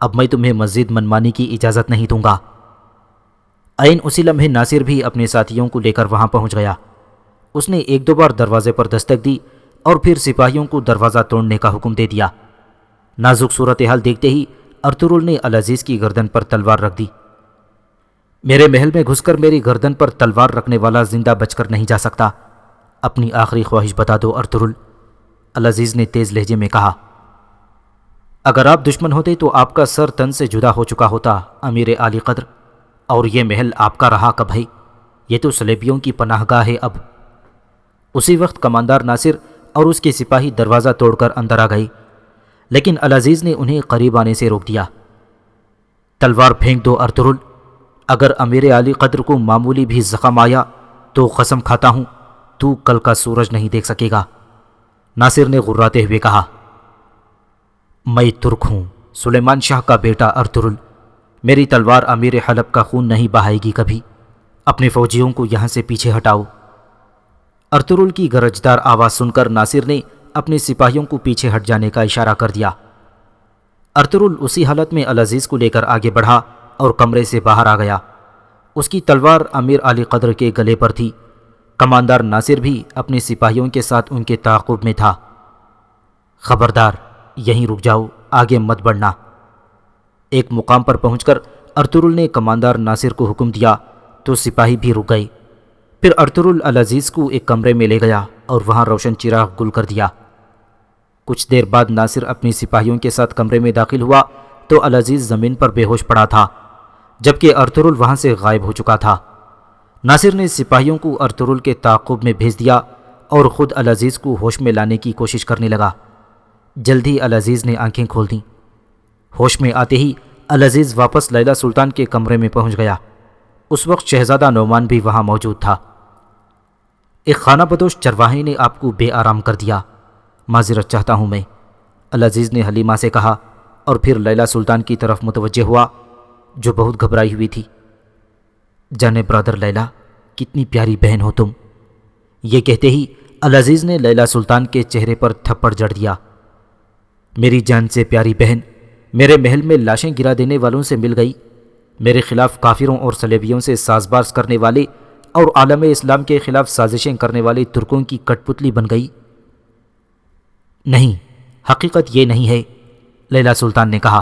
اب میں تمہیں مزید منمانی کی اجازت نہیں دوں گا۔ عین اسی لمحے ناصر بھی اپنے ساتھیوں کو لے کر وہاں پہنچ گیا۔ اس نے ایک دو بار دروازے پر دستک دی اور پھر سپاہیوں کو دروازہ توڑنے کا حکم دے دیا۔ نازک صورتحال دیکھتے ہی ارطغرل نے العزیز کی گردن پر تلوار رکھ دی۔ میرے محل میں گھس کر میری گردن پر تلوار رکھنے والا زندہ بچ کر نہیں جا سکتا، اپنی آخری خواہش بتا دو ارطغرل، العزیز نے تیز لہجے میں کہا۔ اگر آپ دشمن ہوتے تو آپ کا سر تن سے جدا ہو چکا ہوتا امیر عالی قدر، اور یہ محل آپ کا رہا کب ہے؟ یہ تو صلیبیوں کی پناہ گاہ ہے اب۔ اسی وقت کماندار ناصر اور اس کے سپاہی دروازہ توڑ کر اندر آ گئے، لیکن العزیز نے انہیں قریب آنے سے روک دیا۔ تلوار پھینک دو ارطغرل، اگر امیر عالی قدر کو معمولی بھی زخم آیا تو قسم کھاتا ہوں تو کل کا سورج نہیں دیکھ سکے گا، ناصر نے غراتے ہوئے کہا۔ میں ترک ہوں، سلیمان شاہ کا بیٹا ارطغرل، میری تلوار امیر حلب کا خون نہیں بہائے گی کبھی، اپنے فوجیوں کو یہاں سے پیچھے ہٹاؤ۔ ارطغرل کی گرجدار آواز سن کر ناصر نے اپنے سپاہیوں کو پیچھے ہٹ جانے کا اشارہ کر دیا۔ ارطغرل اسی حالت میں العزیز کو لے کر آگے بڑھا اور کمرے سے باہر آ گیا۔ اس کی تلوار امیر علی قدر کے گلے پر تھی۔ کماندار ناصر بھی اپنے سپاہیوں کے ساتھ ان کے تعاقب میں تھا۔ خبردار، یہیں رک جاؤ، آگے مت بڑھنا۔ ایک مقام پر پہنچ کر ارطغرل نے کماندار ناصر کو حکم دیا تو سپاہی بھی رک گئے۔ پھر ارطغرل العزیز کو ایک کمرے میں لے گیا اور وہاں روشن چراغ گل کر دیا۔ کچھ دیر بعد ناصر اپنی سپاہیوں کے ساتھ کمرے میں داخل ہوا تو العزیز زمین پر بے ہوش پڑا تھا، جبکہ ارطغرل وہاں سے غائب ہو چکا تھا۔ ناصر نے سپاہیوں کو ارطغرل کے تعاقب میں بھیج دیا اور خود العزیز کو ہوش میں لانے کی کوشش کرنے لگا۔ جلد ہی العزیز نے آنکھیں کھول دیں۔ ہوش میں آتے ہی العزیز واپس لیلا سلطان کے کمرے میں پہنچ گیا۔ اس وقت شہزادہ نعمان بھی وہاں موجود تھا۔ ایک خانہ بدوش چرواہے نے آپ کو بے آرام کر دیا، معذرت چاہتا ہوں میں، العزیز نے حلیمہ سے کہا اور پھر لیلا سلطان کی طرف متوجہ ہوا جو بہت گھبرائی ہوئی تھی۔ جانے برادر لیلا، کتنی پیاری بہن ہو تم۔ یہ کہتے ہی العزیز نے لیلا سلطان کے چہرے پر تھپڑ جڑ دیا۔ میری جان سے پیاری بہن میرے محل میں لاشیں گرا دینے والوں سے مل گئی، میرے خلاف کافروں اور صلیبیوں سے ساز باز کرنے والے اور عالم اسلام کے خلاف سازشیں کرنے والے ترکوں کی کٹ پتلی بن گئی۔ نہیں، حقیقت یہ نہیں ہے، لیلا سلطان نے کہا۔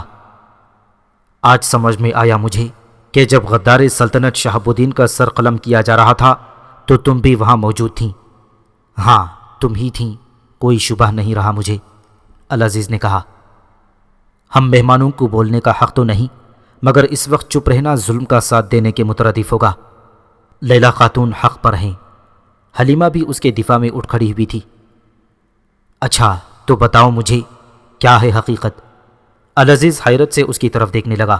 آج سمجھ میں آیا مجھے کہ جب غدار سلطنت شہاب الدین کا سر قلم کیا جا رہا تھا تو تم بھی وہاں موجود تھیں۔ ہاں، تم ہی تھیں، کوئی شبہ نہیں رہا مجھے، العزیز نے کہا۔ ہم مہمانوں کو بولنے کا حق تو نہیں، مگر اس وقت چپ رہنا ظلم کا ساتھ دینے کے مترادف ہوگا۔ لیلا خاتون حق پر ہیں، حلیمہ بھی اس کے دفاع میں اٹھ کھڑی ہوئی تھی۔ اچھا تو بتاؤ مجھے کیا ہے حقیقت؟ العزیز حیرت سے اس کی طرف دیکھنے لگا۔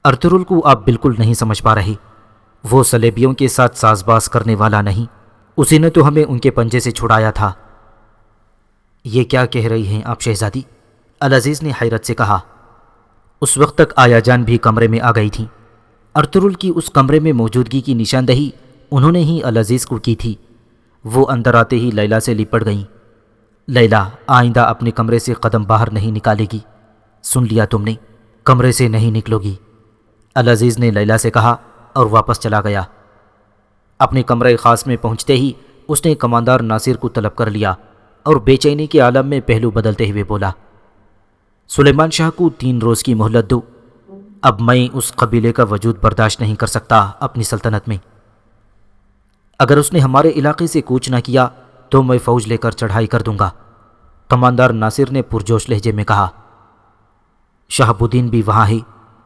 ارطغرل کو آپ بالکل نہیں سمجھ پا رہے، وہ صلیبیوں کے ساتھ ساز باز کرنے والا نہیں، اسی نے تو ہمیں ان کے پنجے سے چھڑایا تھا۔ یہ کیا کہہ رہی ہیں آپ شہزادی؟ العزیز نے حیرت سے کہا۔ اس وقت تک آیا جان بھی کمرے میں آ گئی تھیں۔ ارطغرل کی اس کمرے میں موجودگی کی نشاندہی انہوں نے ہی العزیز کو کی تھی۔ وہ اندر آتے ہی لیلا سے لپٹ گئیں۔ لیلا، آئندہ اپنے کمرے سے قدم باہر نہیں نکالے گی، سن لیا تم نے، کمرے سے نہیں نکلو گی، العزیز نے لیلا سے کہا اور واپس چلا گیا۔ اپنے کمرے خاص میں پہنچتے ہی اس نے کماندار ناصر کو طلب کر لیا اور بے چینی کے عالم میں پہلو بدلتے ہوئے بولا، سلیمان شاہ کو 3 روز کی مہلت دو، اب میں اس قبیلے کا وجود برداشت نہیں کر سکتا اپنی سلطنت میں۔ اگر اس نے ہمارے علاقے سے کوچ نہ کیا تو میں فوج لے کر چڑھائی کر دوں گا، کماندار ناصر نے پرجوش لہجے میں کہا۔ شہاب الدین بھی وہاں ہے،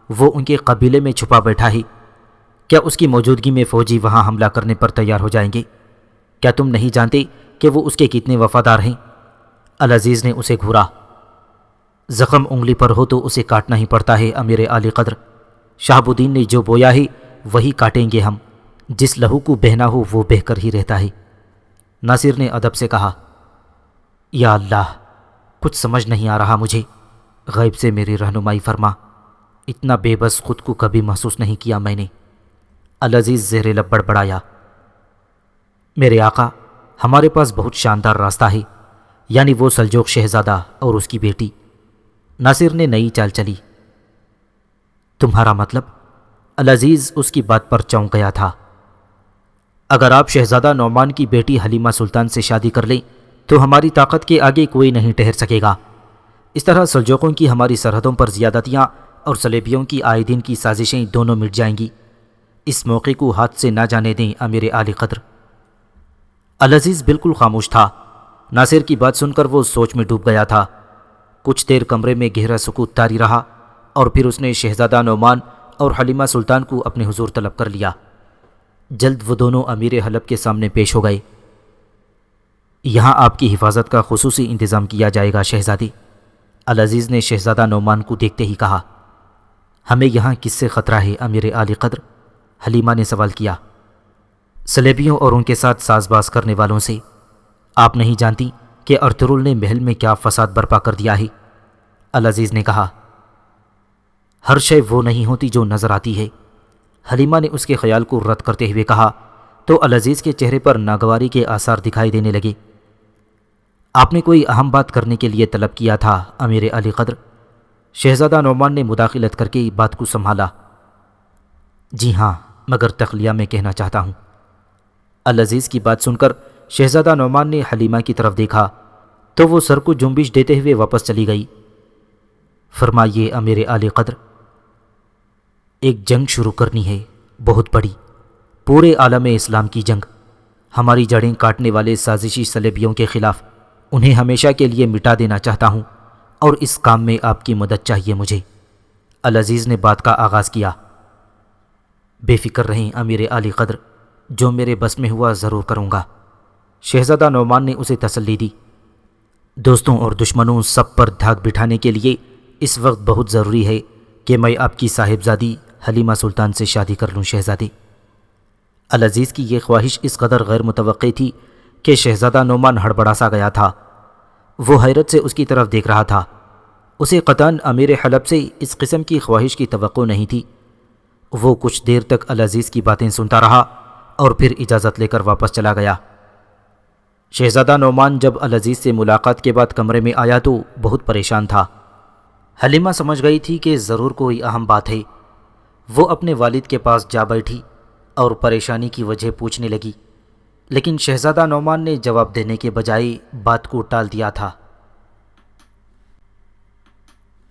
وہ ان کے قبیلے میں چھپا بیٹھا ہے، کیا اس کی موجودگی میں فوجی وہاں حملہ کرنے پر تیار ہو جائیں گے؟ کیا تم نہیں جانتے کہ وہ اس کے کتنے وفادار ہیں؟ العزیز نے اسے گھورا۔ زخم انگلی پر ہو تو اسے کاٹنا ہی پڑتا ہے امیر علی قدر، شہاب الدین نے جو بویا ہے وہی کاٹیں گے ہم، جس لہو کو بہنا ہو وہ بہہ کر ہی رہتا ہے، ناصر نے ادب سے کہا۔ یا اللہ، کچھ سمجھ نہیں آ رہا مجھے، غیب سے میری رہنمائی فرما، اتنا بے بس خود کو کبھی محسوس نہیں کیا میں نے، العزیز زیر لب بڑبڑایا۔ میرے آقا، ہمارے پاس بہت شاندار راستہ ہے، یعنی وہ سلجوق شہزادہ اور اس کی بیٹی، ناصر نے نئی چال چلی۔ تمہارا مطلب؟ العزیز اس کی بات پر چونک گیا تھا۔ اگر آپ شہزادہ نعمان کی بیٹی حلیمہ سلطان سے شادی کر لیں تو ہماری طاقت کے آگے کوئی نہیں ٹھہر سکے گا، اس طرح سلجوقوں کی ہماری سرحدوں پر زیادتیاں اور صلیبیوں کی عائے دین کی سازشیں دونوں مٹ جائیں گی، اس موقع کو ہاتھ سے نہ جانے دیں امیر علی قدر۔ العزیز بالکل خاموش تھا۔ ناصر کی بات سن کر وہ سوچ میں ڈوب گیا تھا۔ کچھ دیر کمرے میں گہرا سکوت طاری رہا اور پھر اس نے شہزادہ نعمان اور حلیمہ سلطان کو اپنے حضور طلب کر لیا۔ جلد وہ دونوں امیر حلب کے سامنے پیش ہو گئے۔ یہاں آپ کی حفاظت کا خصوصی انتظام کیا جائے گا شہزادی، العزیز نے شہزادہ نعمان کو دیکھتے ہی کہا۔ ہمیں یہاں کس سے خطرہ ہے امیر علی قدر؟ حلیمہ نے سوال کیا۔ صلیبیوں اور ان کے ساتھ ساز باز کرنے والوں سے۔ آپ نہیں جانتی کہ ارطغرل نے محل میں کیا فساد برپا کر دیا ہے، العزیز نے کہا۔ ہر شے وہ نہیں ہوتی جو نظر آتی ہے، حلیمہ نے اس کے خیال کو رد کرتے ہوئے کہا تو العزیز کے چہرے پر ناگواری کے آثار دکھائی دینے لگے۔ آپ نے کوئی اہم بات کرنے کے لیے طلب کیا تھا امیر علی قدر؟ شہزادہ نعمان نے مداخلت کر کے بات کو سنبھالا۔ جی ہاں، مگر تخلیہ میں کہنا چاہتا ہوں۔ العزیز کی بات سن کر شہزادہ نعمان نے حلیمہ کی طرف دیکھا تو وہ سر کو جنبش دیتے ہوئے واپس چلی گئی۔ فرمائیے امیر علی قدر، ایک جنگ شروع کرنی ہے، بہت بڑی، پورے عالم اسلام کی جنگ، ہماری جڑیں کاٹنے والے سازشی صلیبیوں کے خلاف، انہیں ہمیشہ کے لیے مٹا دینا چاہتا ہوں، اور اس کام میں آپ کی مدد چاہیے مجھے۔ العزیز نے بات کا آغاز کیا۔ بے فکر رہیں امیر علی قدر، جو میرے بس میں ہوا ضرور کروں گا۔ شہزادہ نعمان نے اسے تسلی دی۔ دوستوں اور دشمنوں سب پر دھاک بٹھانے کے لیے اس وقت بہت ضروری ہے کہ میں آپ کی صاحبزادی حلیمہ سلطان سے شادی کر لوں شہزادے۔ العزیز کی یہ خواہش اس قدر غیر متوقع تھی کہ شہزادہ نعمان ہڑبڑا سا گیا تھا۔ وہ حیرت سے اس کی طرف دیکھ رہا تھا۔ اسے قطعاً امیر حلب سے اس قسم کی خواہش کی توقع نہیں تھی۔ وہ کچھ دیر تک العزیز کی باتیں سنتا رہا اور پھر اجازت لے کر واپس چلا گیا۔ شہزادہ نعمان جب العزیز سے ملاقات کے بعد کمرے میں آیا تو بہت پریشان تھا۔ حلیمہ سمجھ گئی تھی کہ ضرور کوئی اہم بات ہے۔ وہ اپنے والد کے پاس جا بیٹھی اور پریشانی کی وجہ پوچھنے لگی، لیکن شہزادہ نعمان نے جواب دینے کے بجائے بات کو ٹال دیا تھا۔